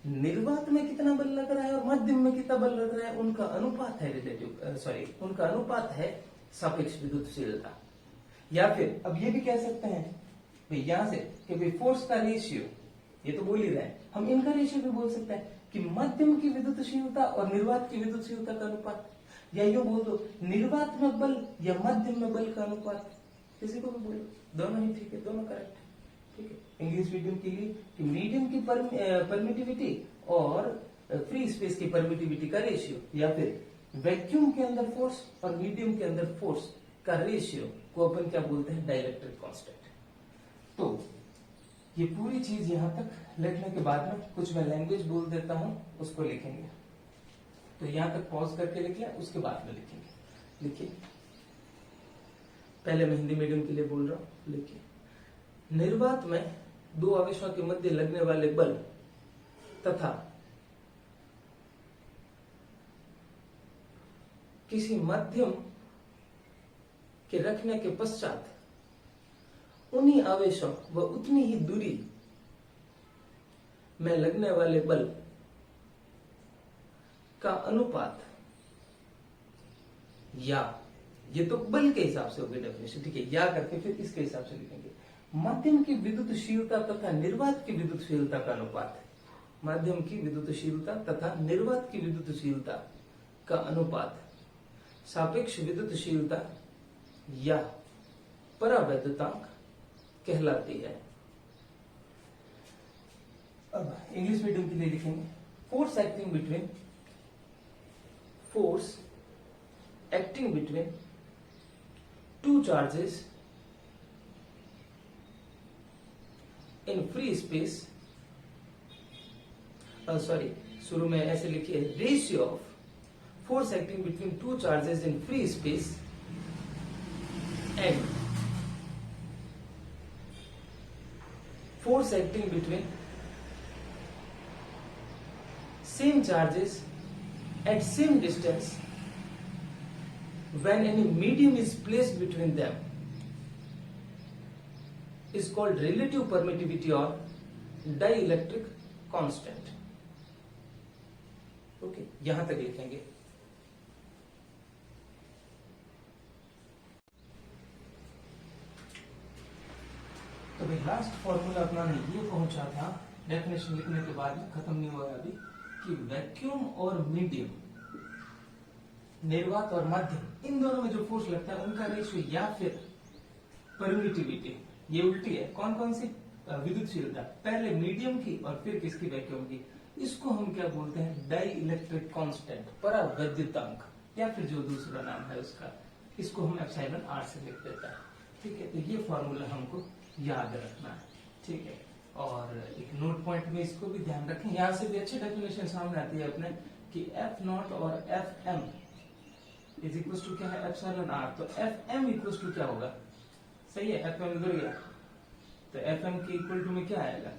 निर्वात में कितना बल लग रहा है और माध्यम में कितना बल लग रहा है, उनका अनुपात है उनका अनुपात है सापेक्ष विद्युतशीलता। या फिर अब ये भी कह सकते हैं भाई यहां से कि भाई फोर्स का रेशियो, ये तो बोल ही रहे हैं, हम इनका रेशियो भी बोल सकते हैं कि माध्यम की विद्युतशीलता और निर्वात की विद्युतशीलता का अनुपात, या यूं बोल दो निर्वात में बल या माध्यम में बल का अनुपात, किसी को भी बोलो, दोनों ही ठीक है, दोनों करेक्ट है। ठीक है, इंग्लिश मीडियम के लिए कि मीडियम की परमिटिविटी और फ्री स्पेस की परमिटिविटी का रेशियो, या फिर वैक्यूम के अंदर फोर्स और मीडियम के अंदर फोर्स का रेशियो को अपन क्या बोलते हैं, डाइलेक्ट्रिक कांस्टेंट। तो ये पूरी चीज यहां तक लिखने के बाद में कुछ मैं लैंग्वेज बोल देता हूं, उसको लिखेंगे। तो यहां तक पॉज करके लिख लिया, उसके बाद में लिखेंगे। लिखिए, पहले मैं हिंदी मीडियम के लिए बोल रहा हूं, लिखिए, निर्वात में दो आवेशों के मध्य लगने वाले बल तथा किसी माध्यम के रखने के पश्चात उन्हीं आवेशों व उतनी ही दूरी में लगने वाले बल का अनुपात, या ये तो बल के हिसाब से होगी डेफिनेशन, ठीक है, या करके फिर इसके हिसाब से लिखेंगे, माध्यम की विद्युतशीलता तथा निर्वात की विद्युतशीलता का अनुपात, माध्यम की विद्युतशीलता तथा निर्वात की विद्युतशीलता का अनुपात सापेक्ष विद्युतशीलता या परावैद्युतांक कहलाती है। अब इंग्लिश मीडियम के लिए लिखेंगे, force acting between two charges in free space, शुरू में ऐसे लिखिए, ratio of force acting between two charges in free space and force acting between same charges at same distance when any medium is placed between them is called relative permittivity or dielectric constant. Okay, यहां तक लिखेंगे। तो भाई last formula अपना ये पहुंचा था, definition लिखने के बाद खत्म नहीं हुआ अभी, कि वैक्यूम और मीडियम, निर्वात और माध्यम, इन दोनों में जो फोर्स लगता है उनका रेशियो या फिर परमिटिविटी, ये उल्टी है, कौन कौन सी, विद्युतशीलता पहले मीडियम की और फिर किसकी, वैक्यूम की। इसको हम क्या बोलते हैं, डाई इलेक्ट्रिक कांस्टेंट, परावैद्युतांक, या फिर जो दूसरा नाम है उसका, इसको हम एप्सिलॉन आर से लिख देते हैं। ठीक है, तो ये फॉर्मूला हमको याद रखना है। ठीक है, और एक नोट पॉइंट में इसको भी ध्यान रखें, यहां से भी अच्छी डेफिनेशन सामने आती है अपने कि एफ नॉट और F M is equal to क्या है, एप्सिलॉन आर। तो एफ एम इक्वल टू क्या होगा, सही है, एफ एम इधर गया तो एफ एम के इक्वल टू में क्या आएगा,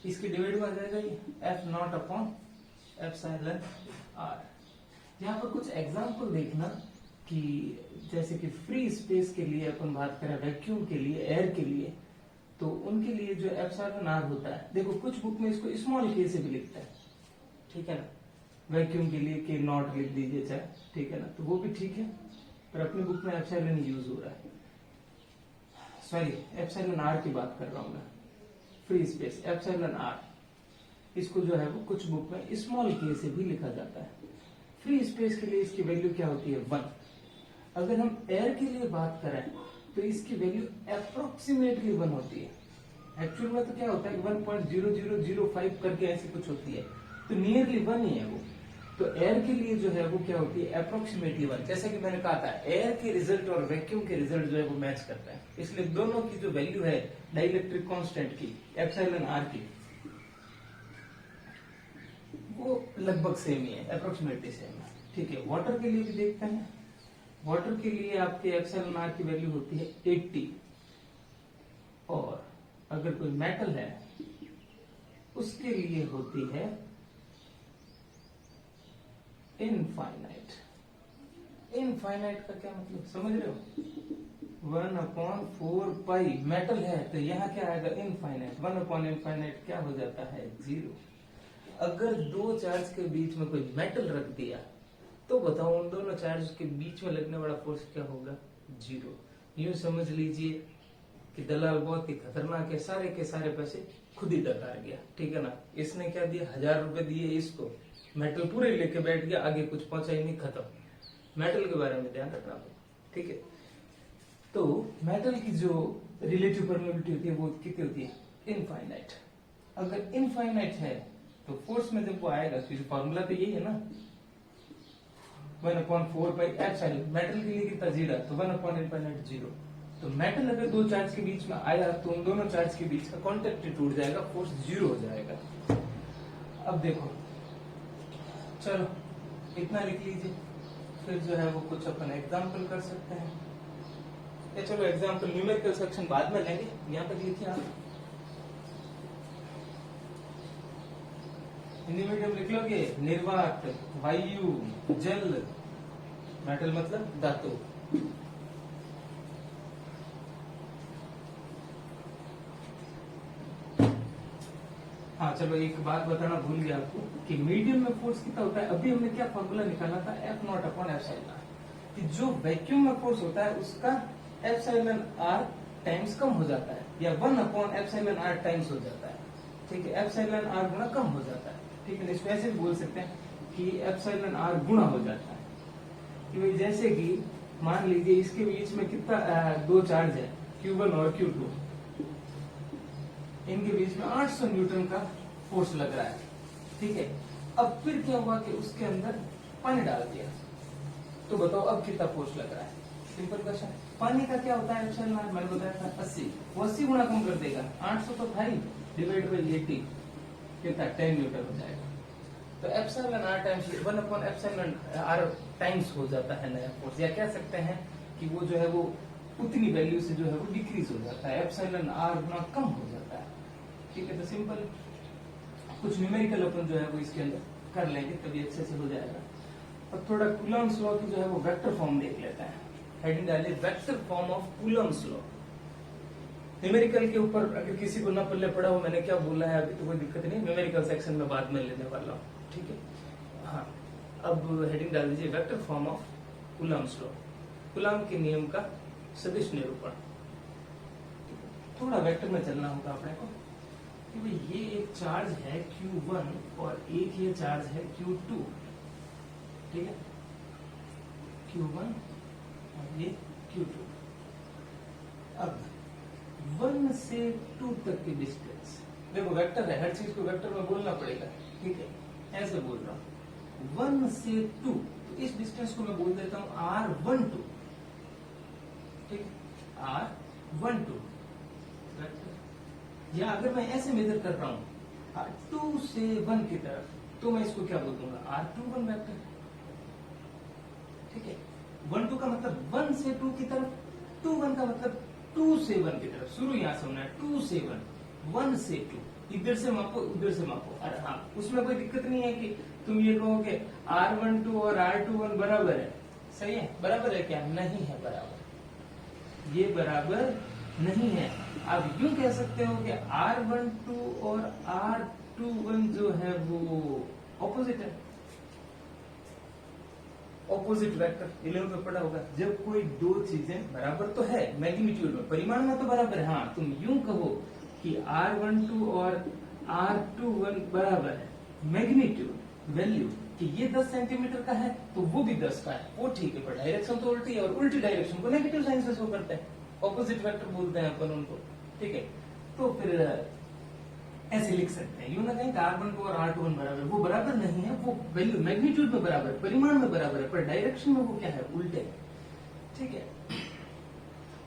इसके डिवाइड में आ जाएगा ये F naught upon epsilon R. यहाँ पर कुछ एग्जाम्पल देखना कि जैसे कि फ्री स्पेस के लिए अपन बात करें, वैक्यूम के लिए, एयर के लिए, तो उनके लिए जो एप्सिलॉन आर होता है, देखो कुछ बुक में इसको स्मॉल के से भी लिखता है, ठीक है ना, वैक्यूम के लिए के नॉट लिख दीजिए चाहे, ठीक है ना, तो वो भी ठीक है, पर अपनी बुक में एप्सिलॉन यूज हो रहा है। सॉरी, एप्सिलॉन आर की बात कर रहा हूं मैं, फ्री स्पेस एप्सिलॉन आर, इसको जो है वो कुछ बुक में स्मॉल के से भी लिखा जाता है। फ्री स्पेस के लिए इसकी वैल्यू क्या होती है, 1। अगर हम एयर के लिए बात करें तो इसकी वैल्यू अप्रोक्सीमेटली 1 होती है। एक्चुअल में तो क्या होता है 1.0005 करके ऐसी कुछ होती है, तो नियरली 1 ही है वो। तो एयर के लिए जो है वो क्या होती है, अप्रोक्सीमेटली 1। जैसे कि मैंने कहा था, एयर के रिजल्ट और वैक्यूम के रिजल्ट जो है वो मैच करते हैं, इसलिए दोनों की जो वैल्यू है डाइलेक्ट्रिक कांस्टेंट की, एप्सिलॉन आर की, वो लगभग सेम ही है, अप्रोक्सीमेटली सेम है। ठीक है, वाटर के लिए भी देखते हैं। वाटर के लिए आपके एप्सिलॉन आर की वैल्यू होती है 80, और अगर कोई मेटल है उसके लिए होती है इनफाइनाइट। इनफाइनाइट का क्या मतलब समझ रहे हो, 1/4 पाई, मेटल है तो यहाँ क्या आएगा, इनफाइनाइट। 1/इनफाइनाइट क्या हो जाता है, 0। अगर दो चार्ज के बीच में कोई मेटल रख दिया तो बताओ उन दोनों चार्ज के बीच में लगने वाला फोर्स क्या होगा, 0। यूं समझ लीजिए कि दलाल बहुत ही खतरनाक है, सारे के सारे पैसे खुद ही डकार गया, ठीक है ना। इसने क्या दिया, 1000 रुपए दिए इसको, मेटल पूरे लेके बैठ गया, आगे कुछ पहुंचा ही नहीं, खत्म। मेटल के बारे में ध्यान रखना, ठीक है। तो मेटल की जो रिलेटिव परमेबिलिटी होती है वो कितनी होती है, इनफाइनाइट। अगर इनफाइनाइट है तो फोर्स में जब वो आएगा, तो फॉर्मूला तो यही है ना, 1/4 पाई एप्सिलॉन। मेटल के लिए कितना, 0, तो 1/इनफाइनाइट 0। तो मेटल अगर दो चार्ज के बीच में आया तो उन दोनों चार्ज के बीच का कॉन्टेक्ट टूट जाएगा, फोर्स 0 हो जाएगा। अब देखो, चलो इतना लिख लीजिए, फिर जो है वो कुछ अपन एग्जाम्पल कर सकते हैं। या चलो एग्जाम्पल न्यूमेरिकल सेक्शन बाद में लेंगे, यहाँ तक लिखिए आप। हिंदी मीडियम लिख लोगे, निर्वात, वायु, जल, मेटल मतलब धातु। हाँ चलो, एक बात बताना भूल गया आपको कि मीडियम में फोर्स कितना होता है। अभी हमने क्या फॉर्मूला निकाला था, F0/एप्सिलॉन, कि जो वैक्यूम में फोर्स होता है उसका एप्सिलॉन आर टाइम्स कम हो जाता है, या 1/एप्सिलॉन आर टाइम्स हो जाता है, ठीक है। एप्सिलॉन आर गुना कम हो जाता है, ठीक है। इसको ऐसे भी बोल सकते हैं कि एप्सिलॉन आर गुना हो जाता है, कि भाई जैसे कि मान लीजिए इसके बीच में कितना दो चार्ज है, Q1 और Q2, इनके बीच में 800 न्यूटन का फोर्स लग रहा है, ठीक है। अब फिर क्या हुआ कि उसके अंदर पानी डाल दिया, तो बताओ अब कितना फोर्स लग रहा है। Simple question. पानी का क्या होता है एप्सिलॉन आर, मैंने बताया था 80, वो 80 गुना कम कर देगा, 800 तो था ही, डिवाइड बाई 80 कितना, 10 न्यूटन हो जाएगा। तो एप्सिलॉन आर टाइम्स 1/एप्सिलॉन आर टाइम्स हो जाता है नया फोर्स, या कह सकते हैं कि वो जो है वो उतनी वैल्यू से जो है वो डिक्रीज हो जाता है, एप्सिलॉन आर गुना कम हो जाता है, ठीक है। तो सिंपल कुछ न्यूमेरिकल अपन जो है वो इसके अंदर कर लेंगे, तभी अच्छे से हो जाएगा। अब थोड़ा कूलम्ब्स लॉ की जो है वो वेक्टर फॉर्म देख लेते हैं। हेडिंग डालिए, vector form of Coulomb's law. Numerical के ऊपर अगर किसी को न पल्ले पड़ा हो, मैंने क्या बोला है अभी, तो कोई दिक्कत नहीं, न्यूमेरिकल सेक्शन में बाद में लेने वाला हूँ, ठीक है। हाँ, अब हेडिंग डाल दीजिए, vector form of Coulomb's law, coulomb के नियम का सदिश निरूपण। थोड़ा वेक्टर में चलना होगा अपने को, कि भाई ये एक चार्ज है Q1 और एक ये चार्ज है Q2, ठीक है, Q1 और ये Q2। अब 1 से 2 तक की डिस्टेंस, देखो वेक्टर है, हर चीज को वेक्टर में बोलना पड़ेगा, ठीक है, ऐसे बोल रहा हूं 1 से 2, तो इस डिस्टेंस को मैं बोल देता हूं R12, ठीक, R12 वेक्टर। या अगर मैं ऐसे मेजर कर रहा हूं 2 से 1 की तरफ, तो मैं इसको क्या बोल दूंगा R21 वेक्टर, ठीक है। 1 2 का मतलब 1 से 2 की तरफ, 2 1 का मतलब 2 से 1 की तरफ, शुरू यहां से होना है 2 से 1 से 2, इधर से मापो उधर से मापो। अरे हाँ, उसमें कोई दिक्कत नहीं है कि तुम ये कहोगे R12 और R21 बराबर है, सही है, बराबर है क्या? नहीं है बराबर, ये बराबर नहीं है। आप यूं कह सकते हो कि R12 और R21 जो है वो ऑपोजिट है, ऑपोजिट वेक्टर 11 में पढ़ा होगा। जब कोई दो चीजें बराबर तो है मैग्नीट्यूड में, परिमाण में तो बराबर है, हाँ तुम यूं कहो कि R12 और R21 बराबर है, मैग्नीट्यूड वैल्यू कि ये 10 सेंटीमीटर का है तो वो भी 10 का है, वो ठीक है, पर डायरेक्शन तो उल्टी है, और उल्टी डायरेक्शन को नेगेटिव साइन से शो करते हैं, ऑपोजिट वेक्टर बोलते हैं अपन उनको, ठीक है। तो फिर ऐसे लिख सकते हैं, यूं ना कहें कि R12 और R21 बराबर, वो बराबर नहीं है, वो वैल्यू मैग्नीट्यूड में बराबर, परिमाण में बराबर है, पर डायरेक्शन में वो क्या है, उल्टे है, ठीक है।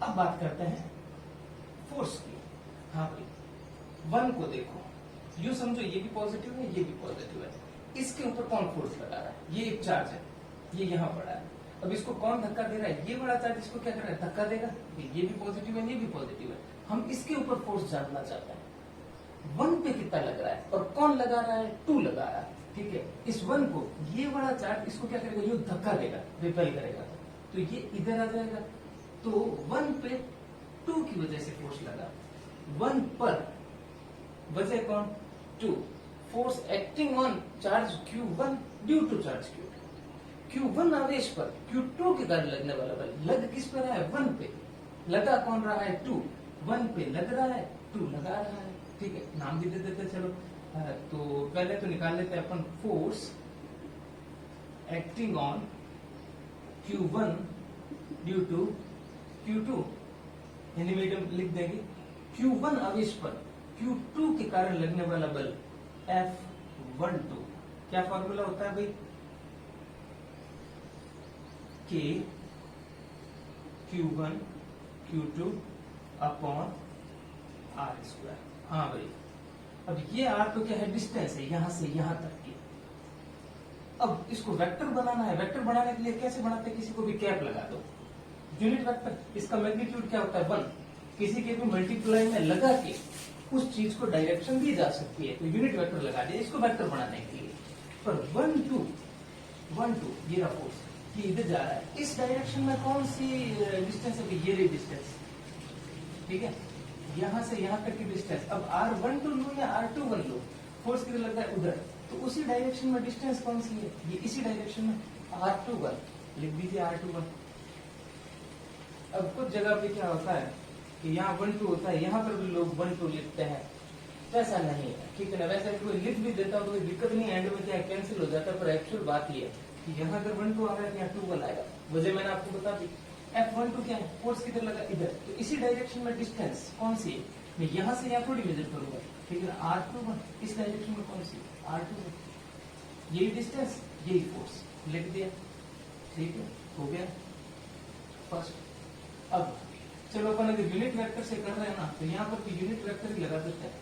अब बात करते हैं फोर्स की। हाँ भाई 1 को देखो, यूं समझो ये भी पॉजिटिव है, ये भी पॉजिटिव है, इसके ऊपर कौन फोर्स लगा रहा है? ये एक चार्ज है, ये यहाँ पड़ा है, अब इसको कौन धक्का दे रहा है? ये बड़ा चार्ज इसको क्या कर रहा है, धक्का देगा, ये भी पॉजिटिव है, ये भी पॉजिटिव है, हम इसके ऊपर फोर्स जानना चाहते हैं। 1 पे कितना लग रहा है और कौन लगा रहा है? 2 लगा रहा है, ठीक है। इस 1 को ये बड़ा चार्ज इसको क्या करेगा, ये धक्का देगा, रिपेल करेगा, तो ये इधर आ जाएगा, तो 1 पे 2 की वजह से फोर्स लगा, 1 पर वजह कौन? 2, force acting on charge Q1 due to charge Q1 आवेश पर Q2 के कारण लगने वाला बल, लग किस पर रहा है? 1 पे, लगा कौन रहा है? 2, 1 पे लग रहा है, 2 लगा रहा है, ठीक है, नाम भी दे देते चलो। तो पहले तो निकाल लेते हैं अपन force acting on Q1 due to Q2, Hindi medium लिख देंगे, Q1 आवेश पर Q2 के कारण लगने वाला बल F12, क्या फॉर्मूला होता है भाई? K Q1 Q2 upon R²। हाँ भाई, अब ये R तो क्या है, डिस्टेंस है यहां से यहां तक की। अब इसको वेक्टर बनाना है, वेक्टर बनाने के लिए कैसे बनाते हैं? किसी को भी कैप लगा दो, यूनिट वेक्टर, इसका मैग्नीट्यूड क्या होता है? 1, किसी के भी मल्टीप्लाई में लगा के उस चीज को डायरेक्शन दी जा सकती है, तो यूनिट वेक्टर लगा दिया इसको वेक्टर बनाने के लिए। पर 1 2 ये रहा फोर्स, ये इधर जा रहा है, इस डायरेक्शन में कौन सी डिस्टेंस है? ये रही डिस्टेंस, ठीक है, यहां से यहां तक की डिस्टेंस। अब R12 लो या R21 लो, फोर्स किधर लग रहा है? उधर, तो उसी डायरेक्शन में डिस्टेंस कौन सी है? ये इसी डायरेक्शन में R21, लिख दीजिए R21। अब कुछ जगह पे क्या होता है कि यहाँ 1 2 होता है, यहाँ पर भी लोग 1 2 लिखते हैं, वैसा नहीं है, ठीक है ना। वैसे कोई लिख भी देता तो कोई दिक्कत नहीं, एंड में क्या कैंसिल हो जाता है, पर एक्चुअल बात ये है कि यहाँ अगर 1 2 आ रहा है तो यहाँ 2 1 आएगा, वजह मैंने आपको बता दी। F12 क्या है? फोर्स किधर लगा? इधर, तो इसी डायरेक्शन में डिस्टेंस कौन सी है? मैं यहाँ से यहाँ थोड़ी मेजर करूंगा, ठीक है, R21 इस डायरेक्शन में कौन सी? R21, यही डिस्टेंस यही फोर्स, लिख दिया, ठीक है, हो गया फर्स्ट। अब चलो अपन अगर यूनिट वेक्टर से कर रहे हैं ना, तो यहाँ पर भी यूनिट वेक्टर ही लगा देते हैं,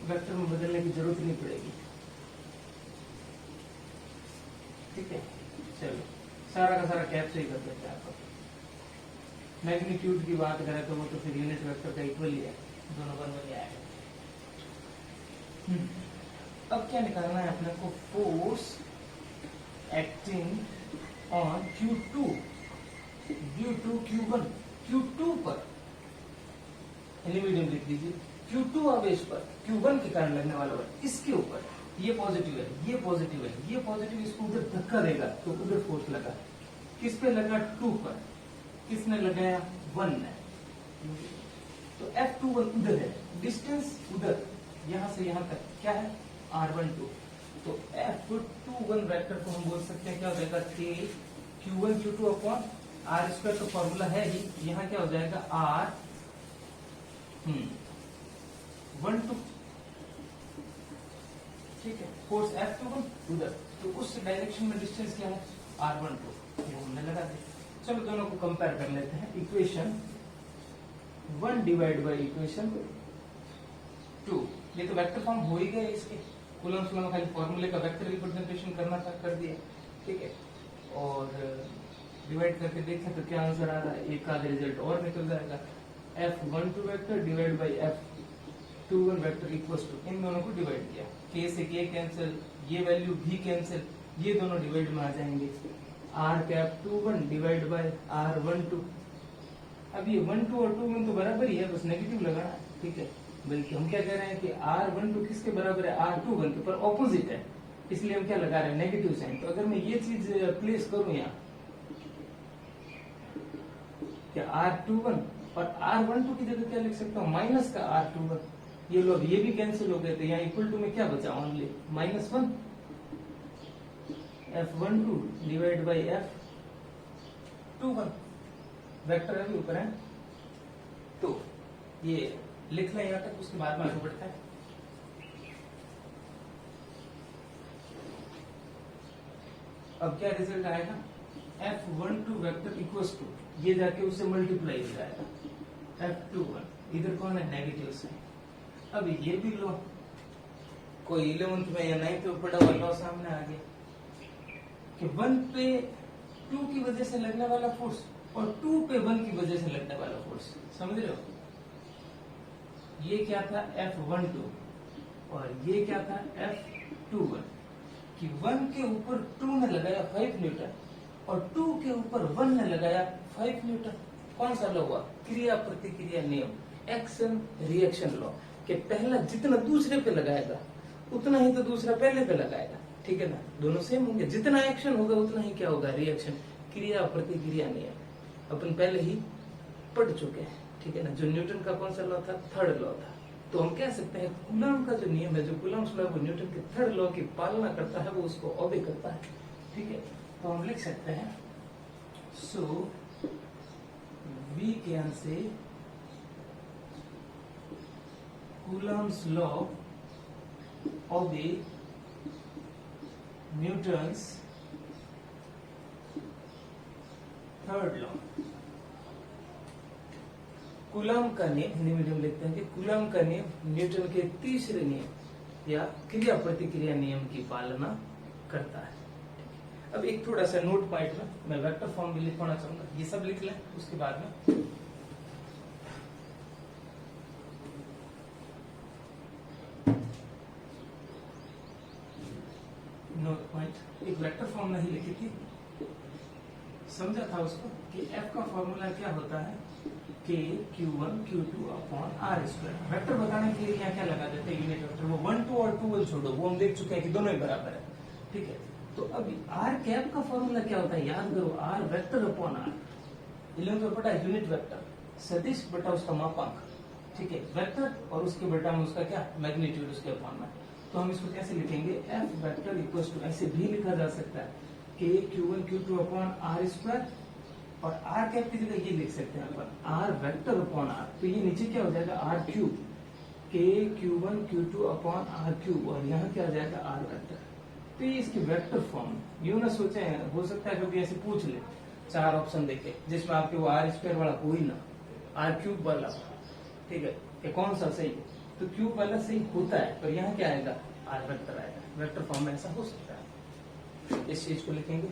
वेक्टर में बदलने की जरूरत नहीं पड़ेगी, ठीक है। चलो सारा का सारा कैप से ही कर देते हैं आपको। मैग्नीट्यूड की बात करें तो वो तो फिर यूनिट वेक्टर का इक्वल ही है, दोनों बन में आएगा। अब क्या निकालना है अपने को? Force acting on Q2 due to Q1, Q2 पर मीडियम लिख दीजिए, Q2 आवेश पर Q1 के कारण लगने वाला बल, इसके ऊपर ये पॉजिटिव है, ये पॉजिटिव है, ये पॉजिटिव, इसको उधर धक्का देगा तो उधर फोर्स लगा, किस पे लगा? 2 पर, किसने लगाया? 1 ने, तो F21 उधर है, डिस्टेंस उधर, यहां से यहां तक क्या है? R12, तो F21 वेक्टर को हम बोल सकते हैं क्या हो जाएगा? K Q1 Q2 upon R² तो फॉर्मूला है ही, यहाँ क्या हो जाएगा? R 1 2, ठीक है, फोर्स F21 उधर, तो उस डायरेक्शन में डिस्टेंस क्या है R12, ये हमने लगा दिया। चलो दोनों को कंपेयर कर लेते हैं। इक्वेशन 1 डिवाइड बाई इक्वेशन 2, ये तो वेक्टर फॉर्म हो ही गए इसके, कूलम्ब्स लॉ में खाली फॉर्मूले का वेक्टर रिप्रेजेंटेशन करना था, कर दिया, ठीक है। और डिवाइड करके देखें तो क्या आंसर आ रहा है, एक आधा रिजल्ट और निकल जाएगा। F12 vector divide by F21 vector equals to, इन दोनों को डिवाइड किया, k से k कैंसिल, ये वैल्यू भी कैंसिल, ये दोनों डिवाइड में आ जाएंगे। R21 डिवाइड बाई R12, अब ये 1 2 और 2 तो बराबर ही है, बस नेगेटिव लगाना है, ठीक है। बल्कि हम क्या कह रहे हैं कि R12 किसके बराबर है, R21 के, पर ऑपोजिट है, इसलिए हम क्या लगा रहे हैं, नेगेटिव साइन। तो अगर मैं ये चीज प्लेस करूं यहाँ, क्या R21 और R12 की जगह क्या लिख सकता हूँ, माइनस का R21, ये लोग ये भी कैंसिल हो गए, तो यहाँ इक्वल टू में क्या बचा, only -1 F12 divide by F21, vector अभी ऊपर है, तो ये लिख लें यहाँ तक, उसके बाद में आगे बढ़ते हैं। अब क्या रिजल्ट आएगा, F12 वेक्टर इक्वल्स टू, ये जाके उससे मल्टीप्लाई हो जाएगा F21, इधर कौन है, नेगेटिव साइन। अब ये भी लो, कोई 11th में या 9th में पढ़ा हुआ लॉ सामने आ गया कि 1 पे 2 की वजह से लगने वाला फोर्स और 2 पे 1 की वजह से लगने वाला फोर्स, समझ रहे हो। ये क्या था F12 और ये क्या था F21, कि 1 के ऊपर 2 ने लगाया 5 न्यूटन और 2 के ऊपर 1 ने लगाया 5 न्यूटन। कौन सा लॉ हुआ, क्रिया प्रतिक्रिया नियम, एक्शन रिएक्शन लॉ, कि पहला जितना दूसरे पे लगाएगा उतना ही तो दूसरा पहले पे लगाएगा, ठीक है ना, दोनों सेम होंगे, जितना एक्शन होगा उतना ही क्या होगा, रिएक्शन, क्रिया प्रतिक्रिया नियम अपन पहले ही पढ़ चुके हैं, ठीक है ना। जो न्यूटन का कौन सा लॉ था, थर्ड लॉ था। तो हम कह सकते हैं कूलम्ब का जो नियम है, जो कूलम्ब्स लॉ वो न्यूटन के थर्ड लॉ की पालना करता है, वो उसको ओबे करता है, ठीक है। तो हम लिख सकते हैं, so we can say Coulomb's law obey Newton's third law. Coulomb का नियम, हिंदी मीडियम लिखते हैं कि कूलम्ब का नियम न्यूटन के तीसरे नियम या क्रिया प्रतिक्रिया नियम की पालना करता है। अब एक थोड़ा सा नोट पॉइंट में मैं वेक्टर फॉर्म भी लिखवाना चाहूंगा, ये सब लिख लें, उसके बाद में नोट पॉइंट, एक वेक्टर फॉर्म नहीं लिखी थी, समझा था उसको कि F का फॉर्मूला क्या होता है, K Q1 Q2 upon R square. Vector बताने के लिए यहाँ क्या लगा देते हैं, यूनिट वेक्टर, वो 1 2 और 2 छोड़ो, वो हम देख चुके हैं कि दोनों ही बराबर है, ठीक है। तो अभी R कैप का फॉर्मूला क्या होता है, याद करो, R vector upon R, 11th में पढ़ा है, यूनिट वेक्टर, सदिश बटा उसका मापांक, ठीक है, वेक्टर और उसके बटा में उसका क्या, मैग्नीट्यूड, उसके अपॉन में। तो हम इसको कैसे लिखेंगे, F वेक्टर इक्वल्स टू, ऐसे भी लिखा जा सकता है, K Q1 Q2 upon R square, और R कैप की जगह ये लिख सकते हैं अपन, R वेक्टर अपॉन R, तो ये नीचे क्या हो जाएगा, R cube, K Q1 Q2 upon R cube, और यहाँ क्या आ जाएगा, R वेक्टर। तो ये इसकी वेक्टर फॉर्म, यूं ना सोचे, हो सकता है कभी ऐसे पूछ ले 4 ऑप्शन देके जिसमें आपके वो R स्क्वायर वाला कोई ना, R क्यूब वाला, ठीक है, कि कौन सा सही है, तो क्यूब वाला सही होता है, पर यहाँ क्या आएगा, R वेक्टर आएगा। वेक्टर फॉर्म में ऐसा हो सकता है, इस चीज को लिखेंगे।